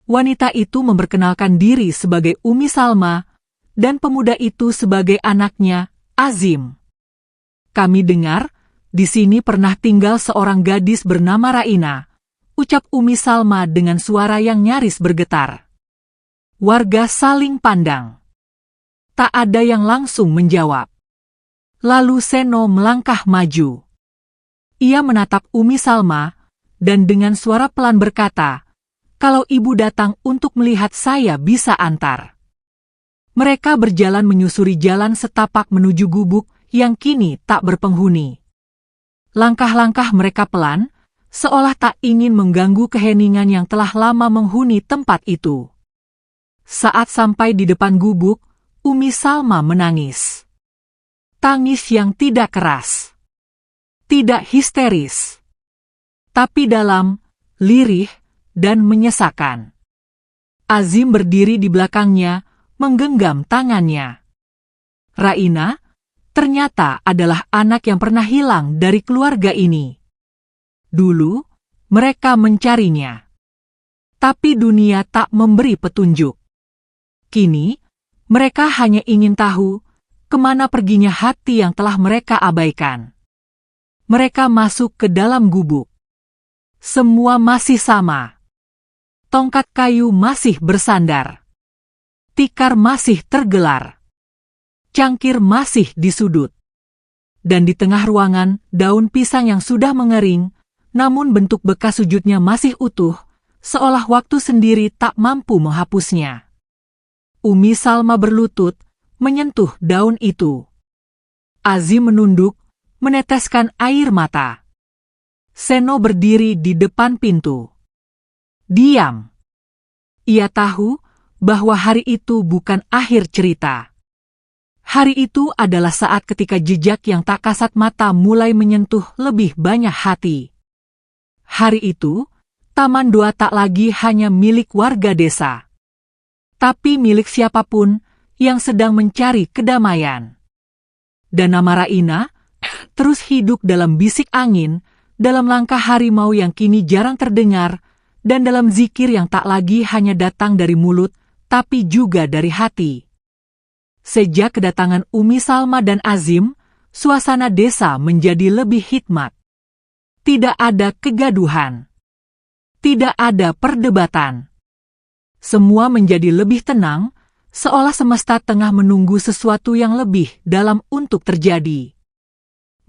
Wanita itu memperkenalkan diri sebagai Umi Salma, dan pemuda itu sebagai anaknya, Azim. Kami dengar, di sini pernah tinggal seorang gadis bernama Raina, ucap Umi Salma dengan suara yang nyaris bergetar. Warga saling pandang. Tak ada yang langsung menjawab. Lalu Seno melangkah maju. Ia menatap Umi Salma, dan dengan suara pelan berkata, "Kalau ibu datang untuk melihat saya bisa antar." Mereka berjalan menyusuri jalan setapak menuju gubuk yang kini tak berpenghuni. Langkah-langkah mereka pelan, seolah tak ingin mengganggu keheningan yang telah lama menghuni tempat itu. Saat sampai di depan gubuk, Umi Salma menangis. Tangis yang tidak keras. Tidak histeris. Tapi dalam, lirih, dan menyesakan. Azim berdiri di belakangnya, menggenggam tangannya. Raina, ternyata adalah anak yang pernah hilang dari keluarga ini. Dulu, mereka mencarinya. Tapi dunia tak memberi petunjuk. Kini, mereka hanya ingin tahu kemana perginya hati yang telah mereka abaikan. Mereka masuk ke dalam gubuk. Semua masih sama. Tongkat kayu masih bersandar. Tikar masih tergelar. Cangkir masih di sudut. Dan di tengah ruangan, daun pisang yang sudah mengering, namun bentuk bekas sujudnya masih utuh, seolah waktu sendiri tak mampu menghapusnya. Umi Salma berlutut, menyentuh daun itu. Azim menunduk, meneteskan air mata. Seno berdiri di depan pintu. Diam. Ia tahu bahwa hari itu bukan akhir cerita. Hari itu adalah saat ketika jejak yang tak kasat mata mulai menyentuh lebih banyak hati. Hari itu, taman doa tak lagi hanya milik warga desa, tapi milik siapapun yang sedang mencari kedamaian. Dan nama Raina terus hidup dalam bisik angin, dalam langkah harimau yang kini jarang terdengar, dan dalam zikir yang tak lagi hanya datang dari mulut, tapi juga dari hati. Sejak kedatangan Umi Salma dan Azim, suasana desa menjadi lebih hikmat. Tidak ada kegaduhan. Tidak ada perdebatan. Semua menjadi lebih tenang, seolah semesta tengah menunggu sesuatu yang lebih dalam untuk terjadi.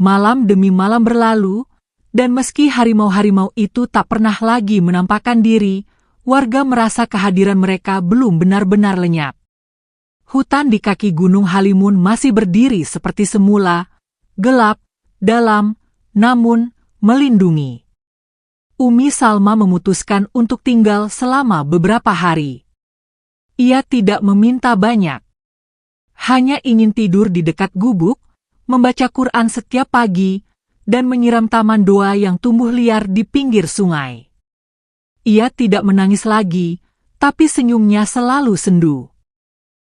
Malam demi malam berlalu, dan meski harimau-harimau itu tak pernah lagi menampakkan diri, warga merasa kehadiran mereka belum benar-benar lenyap. Hutan di kaki Gunung Halimun masih berdiri seperti semula, gelap, dalam, namun melindungi. Umi Salma memutuskan untuk tinggal selama beberapa hari. Ia tidak meminta banyak. Hanya ingin tidur di dekat gubuk, membaca Quran setiap pagi, dan menyiram taman doa yang tumbuh liar di pinggir sungai. Ia tidak menangis lagi, tapi senyumnya selalu sendu.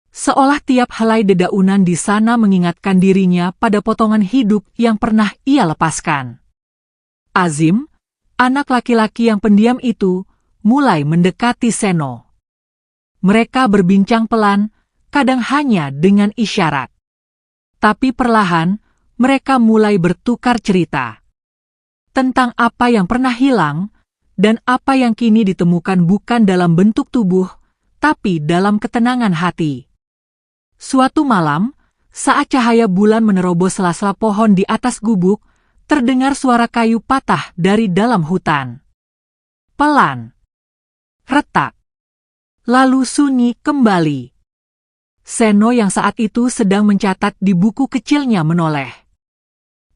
Seolah tiap helai dedaunan di sana mengingatkan dirinya pada potongan hidup yang pernah ia lepaskan. Azim, anak laki-laki yang pendiam itu, mulai mendekati Seno. Mereka berbincang pelan, kadang hanya dengan isyarat. Tapi perlahan, mereka mulai bertukar cerita. Tentang apa yang pernah hilang, dan apa yang kini ditemukan bukan dalam bentuk tubuh, tapi dalam ketenangan hati. Suatu malam, saat cahaya bulan menerobos sela-sela pohon di atas gubuk, terdengar suara kayu patah dari dalam hutan. Pelan. Retak. Lalu sunyi kembali. Seno yang saat itu sedang mencatat di buku kecilnya menoleh.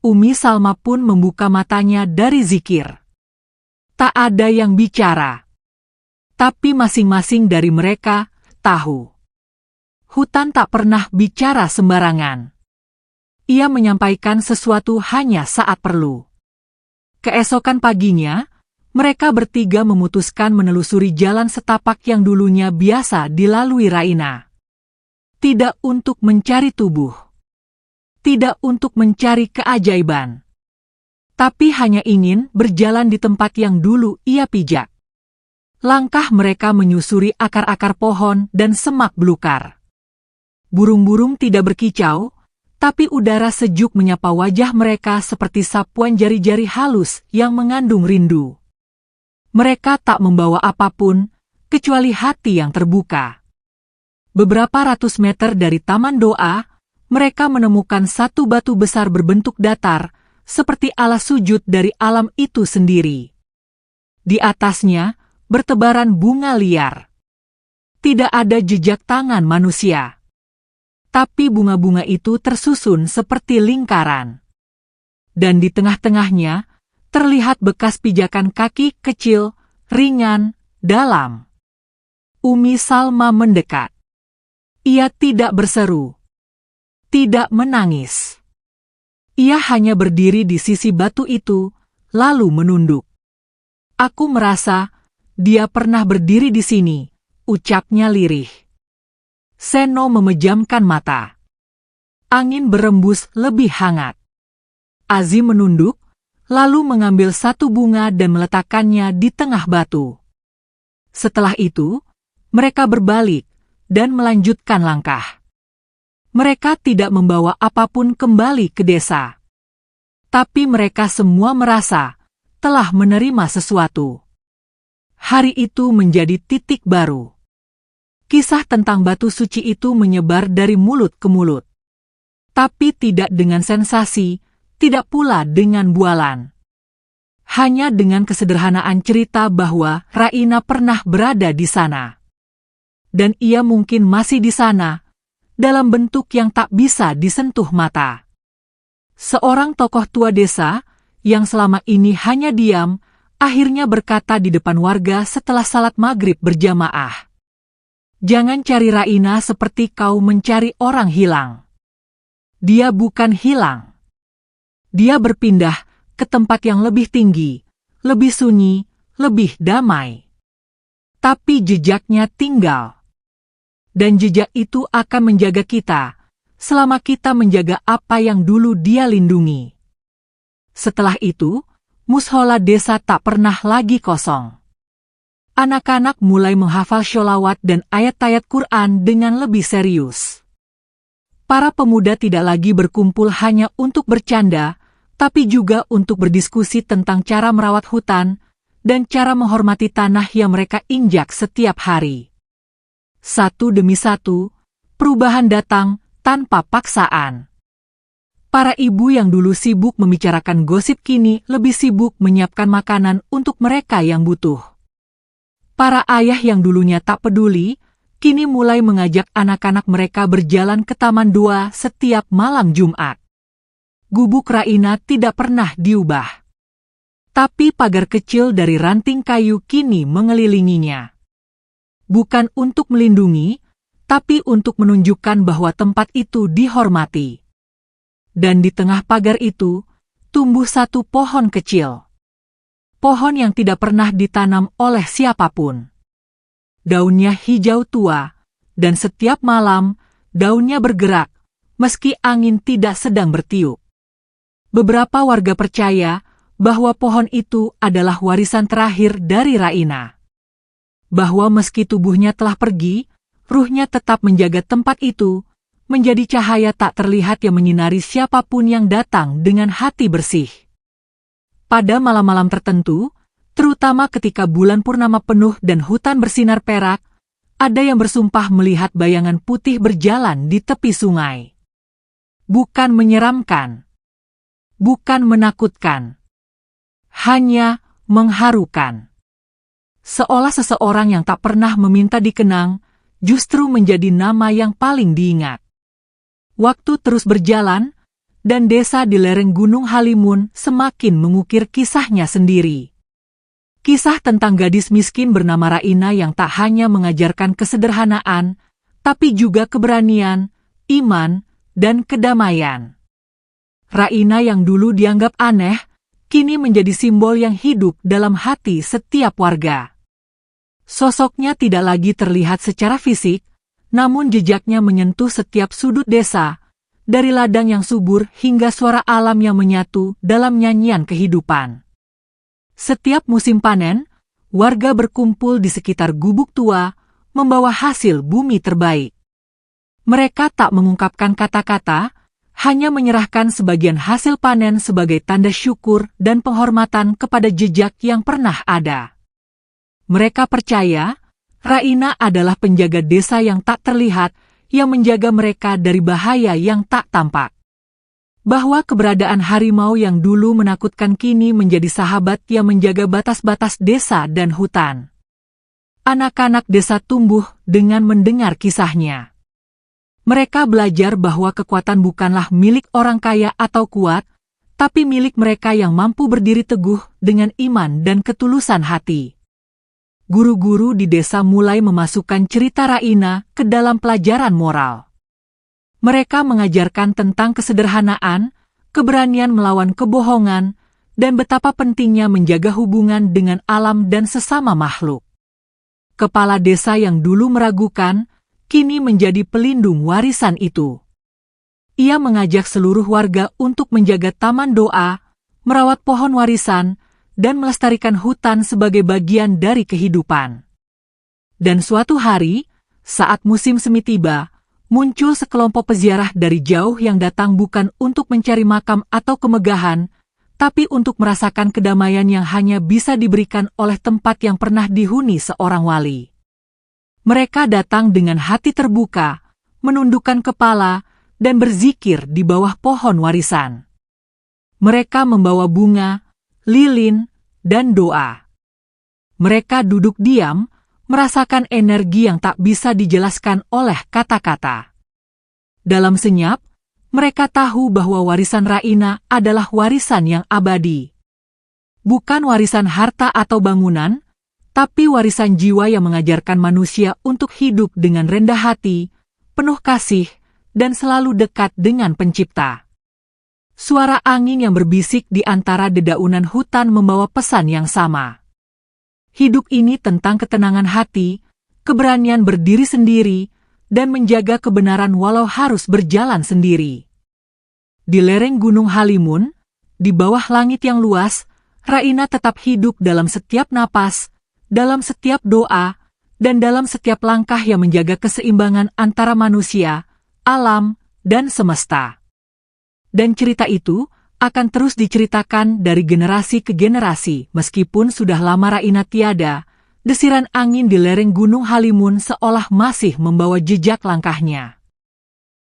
Umi Salma pun membuka matanya dari zikir. Tak ada yang bicara. Tapi masing-masing dari mereka tahu. Hutan tak pernah bicara sembarangan. Ia menyampaikan sesuatu hanya saat perlu. Keesokan paginya, mereka bertiga memutuskan menelusuri jalan setapak yang dulunya biasa dilalui Raina. Tidak untuk mencari tubuh. Tidak untuk mencari keajaiban. Tapi hanya ingin berjalan di tempat yang dulu ia pijak. Langkah mereka menyusuri akar-akar pohon dan semak belukar. Burung-burung tidak berkicau, tapi udara sejuk menyapa wajah mereka seperti sapuan jari-jari halus yang mengandung rindu. Mereka tak membawa apapun, kecuali hati yang terbuka. Beberapa ratus meter dari taman doa, mereka menemukan satu batu besar berbentuk datar, seperti alas sujud dari alam itu sendiri. Di atasnya, bertebaran bunga liar. Tidak ada jejak tangan manusia. Tapi bunga-bunga itu tersusun seperti lingkaran. Dan di tengah-tengahnya, terlihat bekas pijakan kaki kecil, ringan, dalam. Umi Salma mendekat. Ia tidak berseru. Tidak menangis. Ia hanya berdiri di sisi batu itu, lalu menunduk. Aku merasa, dia pernah berdiri di sini, ucapnya lirih. Seno memejamkan mata. Angin berembus lebih hangat. Azim menunduk, lalu mengambil satu bunga dan meletakkannya di tengah batu. Setelah itu, mereka berbalik dan melanjutkan langkah. Mereka tidak membawa apapun kembali ke desa. Tapi mereka semua merasa telah menerima sesuatu. Hari itu menjadi titik baru. Kisah tentang batu suci itu menyebar dari mulut ke mulut. Tapi tidak dengan sensasi, tidak pula dengan bualan. Hanya dengan kesederhanaan cerita bahwa Raina pernah berada di sana. Dan ia mungkin masih di sana, dalam bentuk yang tak bisa disentuh mata. Seorang tokoh tua desa, yang selama ini hanya diam, akhirnya berkata di depan warga setelah salat maghrib berjamaah. Jangan cari Raina seperti kau mencari orang hilang. Dia bukan hilang. Dia berpindah ke tempat yang lebih tinggi, lebih sunyi, lebih damai. Tapi jejaknya tinggal. Dan jejak itu akan menjaga kita, selama kita menjaga apa yang dulu dia lindungi. Setelah itu, mushola desa tak pernah lagi kosong. Anak-anak mulai menghafal sholawat dan ayat-ayat Quran dengan lebih serius. Para pemuda tidak lagi berkumpul hanya untuk bercanda, tapi juga untuk berdiskusi tentang cara merawat hutan dan cara menghormati tanah yang mereka injak setiap hari. Satu demi satu, perubahan datang tanpa paksaan. Para ibu yang dulu sibuk membicarakan gosip kini lebih sibuk menyiapkan makanan untuk mereka yang butuh. Para ayah yang dulunya tak peduli, kini mulai mengajak anak-anak mereka berjalan ke Taman Doa setiap malam Jumat. Gubuk Raina tidak pernah diubah. Tapi pagar kecil dari ranting kayu kini mengelilinginya. Bukan untuk melindungi, tapi untuk menunjukkan bahwa tempat itu dihormati. Dan di tengah pagar itu, tumbuh satu pohon kecil. Pohon yang tidak pernah ditanam oleh siapapun. Daunnya hijau tua, dan setiap malam, daunnya bergerak, meski angin tidak sedang bertiup. Beberapa warga percaya bahwa pohon itu adalah warisan terakhir dari Raina. Bahwa meski tubuhnya telah pergi, ruhnya tetap menjaga tempat itu, menjadi cahaya tak terlihat yang menyinari siapapun yang datang dengan hati bersih. Pada malam-malam tertentu, terutama ketika bulan purnama penuh dan hutan bersinar perak, ada yang bersumpah melihat bayangan putih berjalan di tepi sungai. Bukan menyeramkan, bukan menakutkan, hanya mengharukan. Seolah seseorang yang tak pernah meminta dikenang, justru menjadi nama yang paling diingat. Waktu terus berjalan, dan desa di lereng Gunung Halimun semakin mengukir kisahnya sendiri. Kisah tentang gadis miskin bernama Raina yang tak hanya mengajarkan kesederhanaan, tapi juga keberanian, iman, dan kedamaian. Raina yang dulu dianggap aneh, kini menjadi simbol yang hidup dalam hati setiap warga. Sosoknya tidak lagi terlihat secara fisik, namun jejaknya menyentuh setiap sudut desa, dari ladang yang subur hingga suara alam yang menyatu dalam nyanyian kehidupan. Setiap musim panen, warga berkumpul di sekitar gubuk tua, membawa hasil bumi terbaik. Mereka tak mengungkapkan kata-kata, hanya menyerahkan sebagian hasil panen sebagai tanda syukur dan penghormatan kepada jejak yang pernah ada. Mereka percaya, Raina adalah penjaga desa yang tak terlihat, yang menjaga mereka dari bahaya yang tak tampak. Bahwa keberadaan harimau yang dulu menakutkan kini menjadi sahabat yang menjaga batas-batas desa dan hutan. Anak-anak desa tumbuh dengan mendengar kisahnya. Mereka belajar bahwa kekuatan bukanlah milik orang kaya atau kuat, tapi milik mereka yang mampu berdiri teguh dengan iman dan ketulusan hati. Guru-guru di desa mulai memasukkan cerita Raina ke dalam pelajaran moral. Mereka mengajarkan tentang kesederhanaan, keberanian melawan kebohongan, dan betapa pentingnya menjaga hubungan dengan alam dan sesama makhluk. Kepala desa yang dulu meragukan, kini menjadi pelindung warisan itu. Ia mengajak seluruh warga untuk menjaga taman doa, merawat pohon warisan, dan melestarikan hutan sebagai bagian dari kehidupan. Dan suatu hari, saat musim semi tiba, muncul sekelompok peziarah dari jauh yang datang bukan untuk mencari makam atau kemegahan, tapi untuk merasakan kedamaian yang hanya bisa diberikan oleh tempat yang pernah dihuni seorang wali. Mereka datang dengan hati terbuka, menundukkan kepala, dan berzikir di bawah pohon warisan. Mereka membawa bunga, lilin, dan doa. Mereka duduk diam, merasakan energi yang tak bisa dijelaskan oleh kata-kata. Dalam senyap, mereka tahu bahwa warisan Raina adalah warisan yang abadi. Bukan warisan harta atau bangunan, tapi warisan jiwa yang mengajarkan manusia untuk hidup dengan rendah hati, penuh kasih, dan selalu dekat dengan Pencipta. Suara angin yang berbisik di antara dedaunan hutan membawa pesan yang sama. Hidup ini tentang ketenangan hati, keberanian berdiri sendiri, dan menjaga kebenaran walau harus berjalan sendiri. Di lereng Gunung Halimun, di bawah langit yang luas, Raina tetap hidup dalam setiap napas, dalam setiap doa, dan dalam setiap langkah yang menjaga keseimbangan antara manusia, alam, dan semesta. Dan cerita itu akan terus diceritakan dari generasi ke generasi. Meskipun sudah lama Raina tiada, desiran angin di lereng Gunung Halimun seolah masih membawa jejak langkahnya.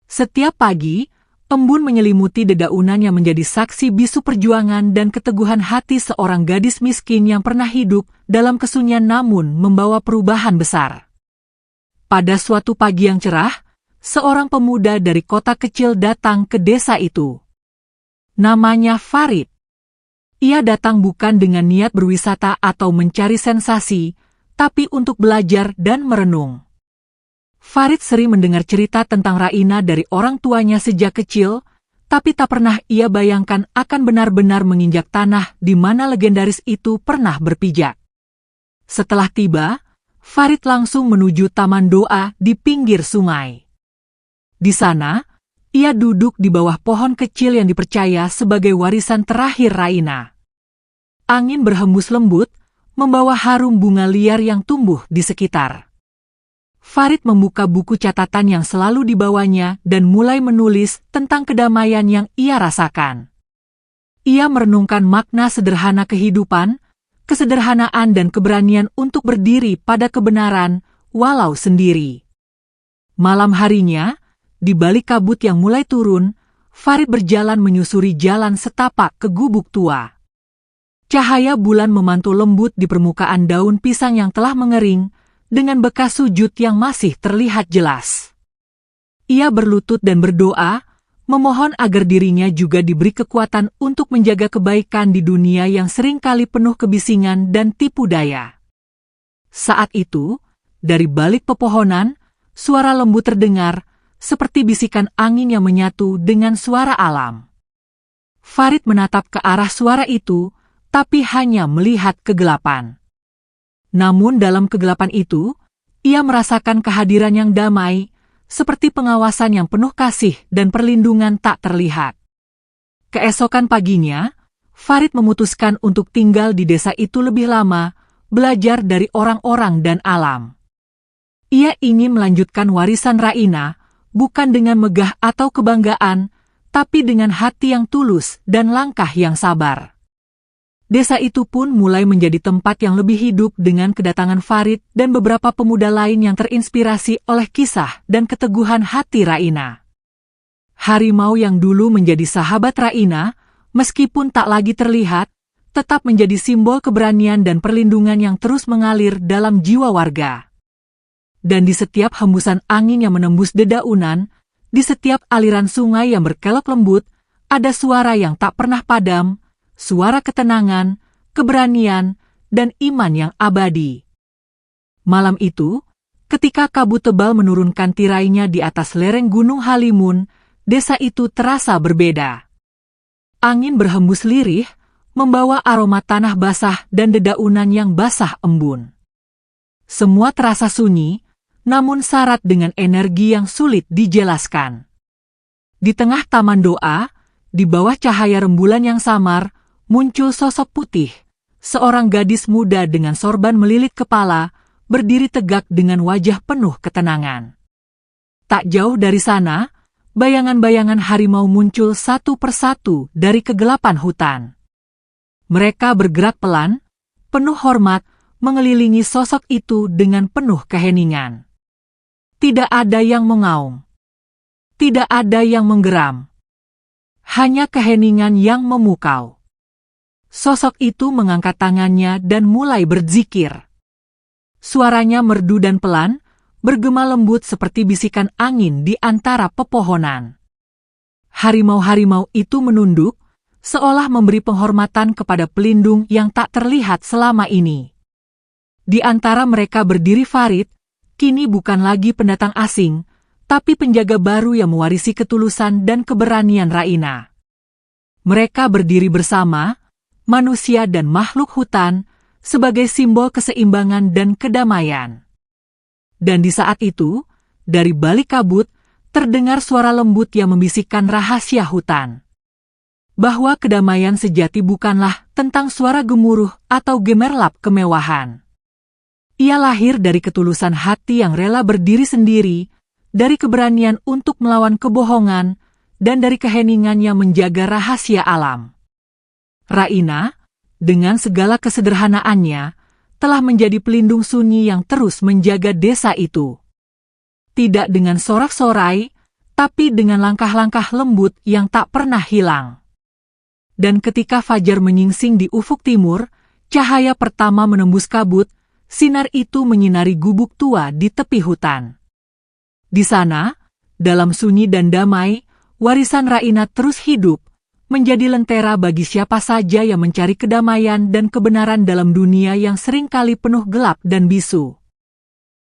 Setiap pagi, embun menyelimuti dedaunan yang menjadi saksi bisu perjuangan dan keteguhan hati seorang gadis miskin yang pernah hidup dalam kesunyian namun membawa perubahan besar. Pada suatu pagi yang cerah, seorang pemuda dari kota kecil datang ke desa itu. Namanya Farid. Ia datang bukan dengan niat berwisata atau mencari sensasi, tapi untuk belajar dan merenung. Farid sering mendengar cerita tentang Raina dari orang tuanya sejak kecil, tapi tak pernah ia bayangkan akan benar-benar menginjak tanah di mana legendaris itu pernah berpijak. Setelah tiba, Farid langsung menuju taman doa di pinggir sungai. Di sana, ia duduk di bawah pohon kecil yang dipercaya sebagai warisan terakhir Raina. Angin berhembus lembut, membawa harum bunga liar yang tumbuh di sekitar. Farid membuka buku catatan yang selalu dibawanya dan mulai menulis tentang kedamaian yang ia rasakan. Ia merenungkan makna sederhana kehidupan, kesederhanaan dan keberanian untuk berdiri pada kebenaran, walau sendiri. Malam harinya, di balik kabut yang mulai turun, Farid berjalan menyusuri jalan setapak ke gubuk tua. Cahaya bulan memantul lembut di permukaan daun pisang yang telah mengering, dengan bekas sujud yang masih terlihat jelas. Ia berlutut dan berdoa, memohon agar dirinya juga diberi kekuatan untuk menjaga kebaikan di dunia yang seringkali penuh kebisingan dan tipu daya. Saat itu, dari balik pepohonan, suara lembut terdengar, seperti bisikan angin yang menyatu dengan suara alam. Farid menatap ke arah suara itu, tapi hanya melihat kegelapan. Namun dalam kegelapan itu, ia merasakan kehadiran yang damai, seperti pengawasan yang penuh kasih dan perlindungan tak terlihat. Keesokan paginya, Farid memutuskan untuk tinggal di desa itu lebih lama, belajar dari orang-orang dan alam. Ia ingin melanjutkan warisan Raina, bukan dengan megah atau kebanggaan, tapi dengan hati yang tulus dan langkah yang sabar. Desa itu pun mulai menjadi tempat yang lebih hidup dengan kedatangan Farid dan beberapa pemuda lain yang terinspirasi oleh kisah dan keteguhan hati Raina. Harimau yang dulu menjadi sahabat Raina, meskipun tak lagi terlihat, tetap menjadi simbol keberanian dan perlindungan yang terus mengalir dalam jiwa warga. Dan di setiap hembusan angin yang menembus dedaunan, di setiap aliran sungai yang berkelok lembut, ada suara yang tak pernah padam, suara ketenangan, keberanian, dan iman yang abadi. Malam itu, ketika kabut tebal menurunkan tirainya di atas lereng Gunung Halimun, desa itu terasa berbeda. Angin berhembus lirih, membawa aroma tanah basah dan dedaunan yang basah embun. Semua terasa sunyi, namun syarat dengan energi yang sulit dijelaskan. Di tengah taman doa, di bawah cahaya rembulan yang samar, muncul sosok putih, seorang gadis muda dengan sorban melilit kepala, berdiri tegak dengan wajah penuh ketenangan. Tak jauh dari sana, bayangan-bayangan harimau muncul satu persatu dari kegelapan hutan. Mereka bergerak pelan, penuh hormat, mengelilingi sosok itu dengan penuh keheningan. Tidak ada yang mengaum. Tidak ada yang menggeram. Hanya keheningan yang memukau. Sosok itu mengangkat tangannya dan mulai berzikir. Suaranya merdu dan pelan, bergema lembut seperti bisikan angin di antara pepohonan. Harimau-harimau itu menunduk, seolah memberi penghormatan kepada pelindung yang tak terlihat selama ini. Di antara mereka berdiri Farid, kini bukan lagi pendatang asing, tapi penjaga baru yang mewarisi ketulusan dan keberanian Raina. Mereka berdiri bersama, manusia dan makhluk hutan, sebagai simbol keseimbangan dan kedamaian. Dan di saat itu, dari balik kabut, terdengar suara lembut yang membisikkan rahasia hutan. Bahwa kedamaian sejati bukanlah tentang suara gemuruh atau gemerlap kemewahan. Ia lahir dari ketulusan hati yang rela berdiri sendiri, dari keberanian untuk melawan kebohongan, dan dari keheningan yang menjaga rahasia alam. Raina, dengan segala kesederhanaannya, telah menjadi pelindung sunyi yang terus menjaga desa itu. Tidak dengan sorak-sorai, tapi dengan langkah-langkah lembut yang tak pernah hilang. Dan ketika fajar menyingsing di ufuk timur, cahaya pertama menembus kabut, sinar itu menyinari gubuk tua di tepi hutan. Di sana, dalam sunyi dan damai, warisan Raina terus hidup, menjadi lentera bagi siapa saja yang mencari kedamaian dan kebenaran dalam dunia yang seringkali penuh gelap dan bisu.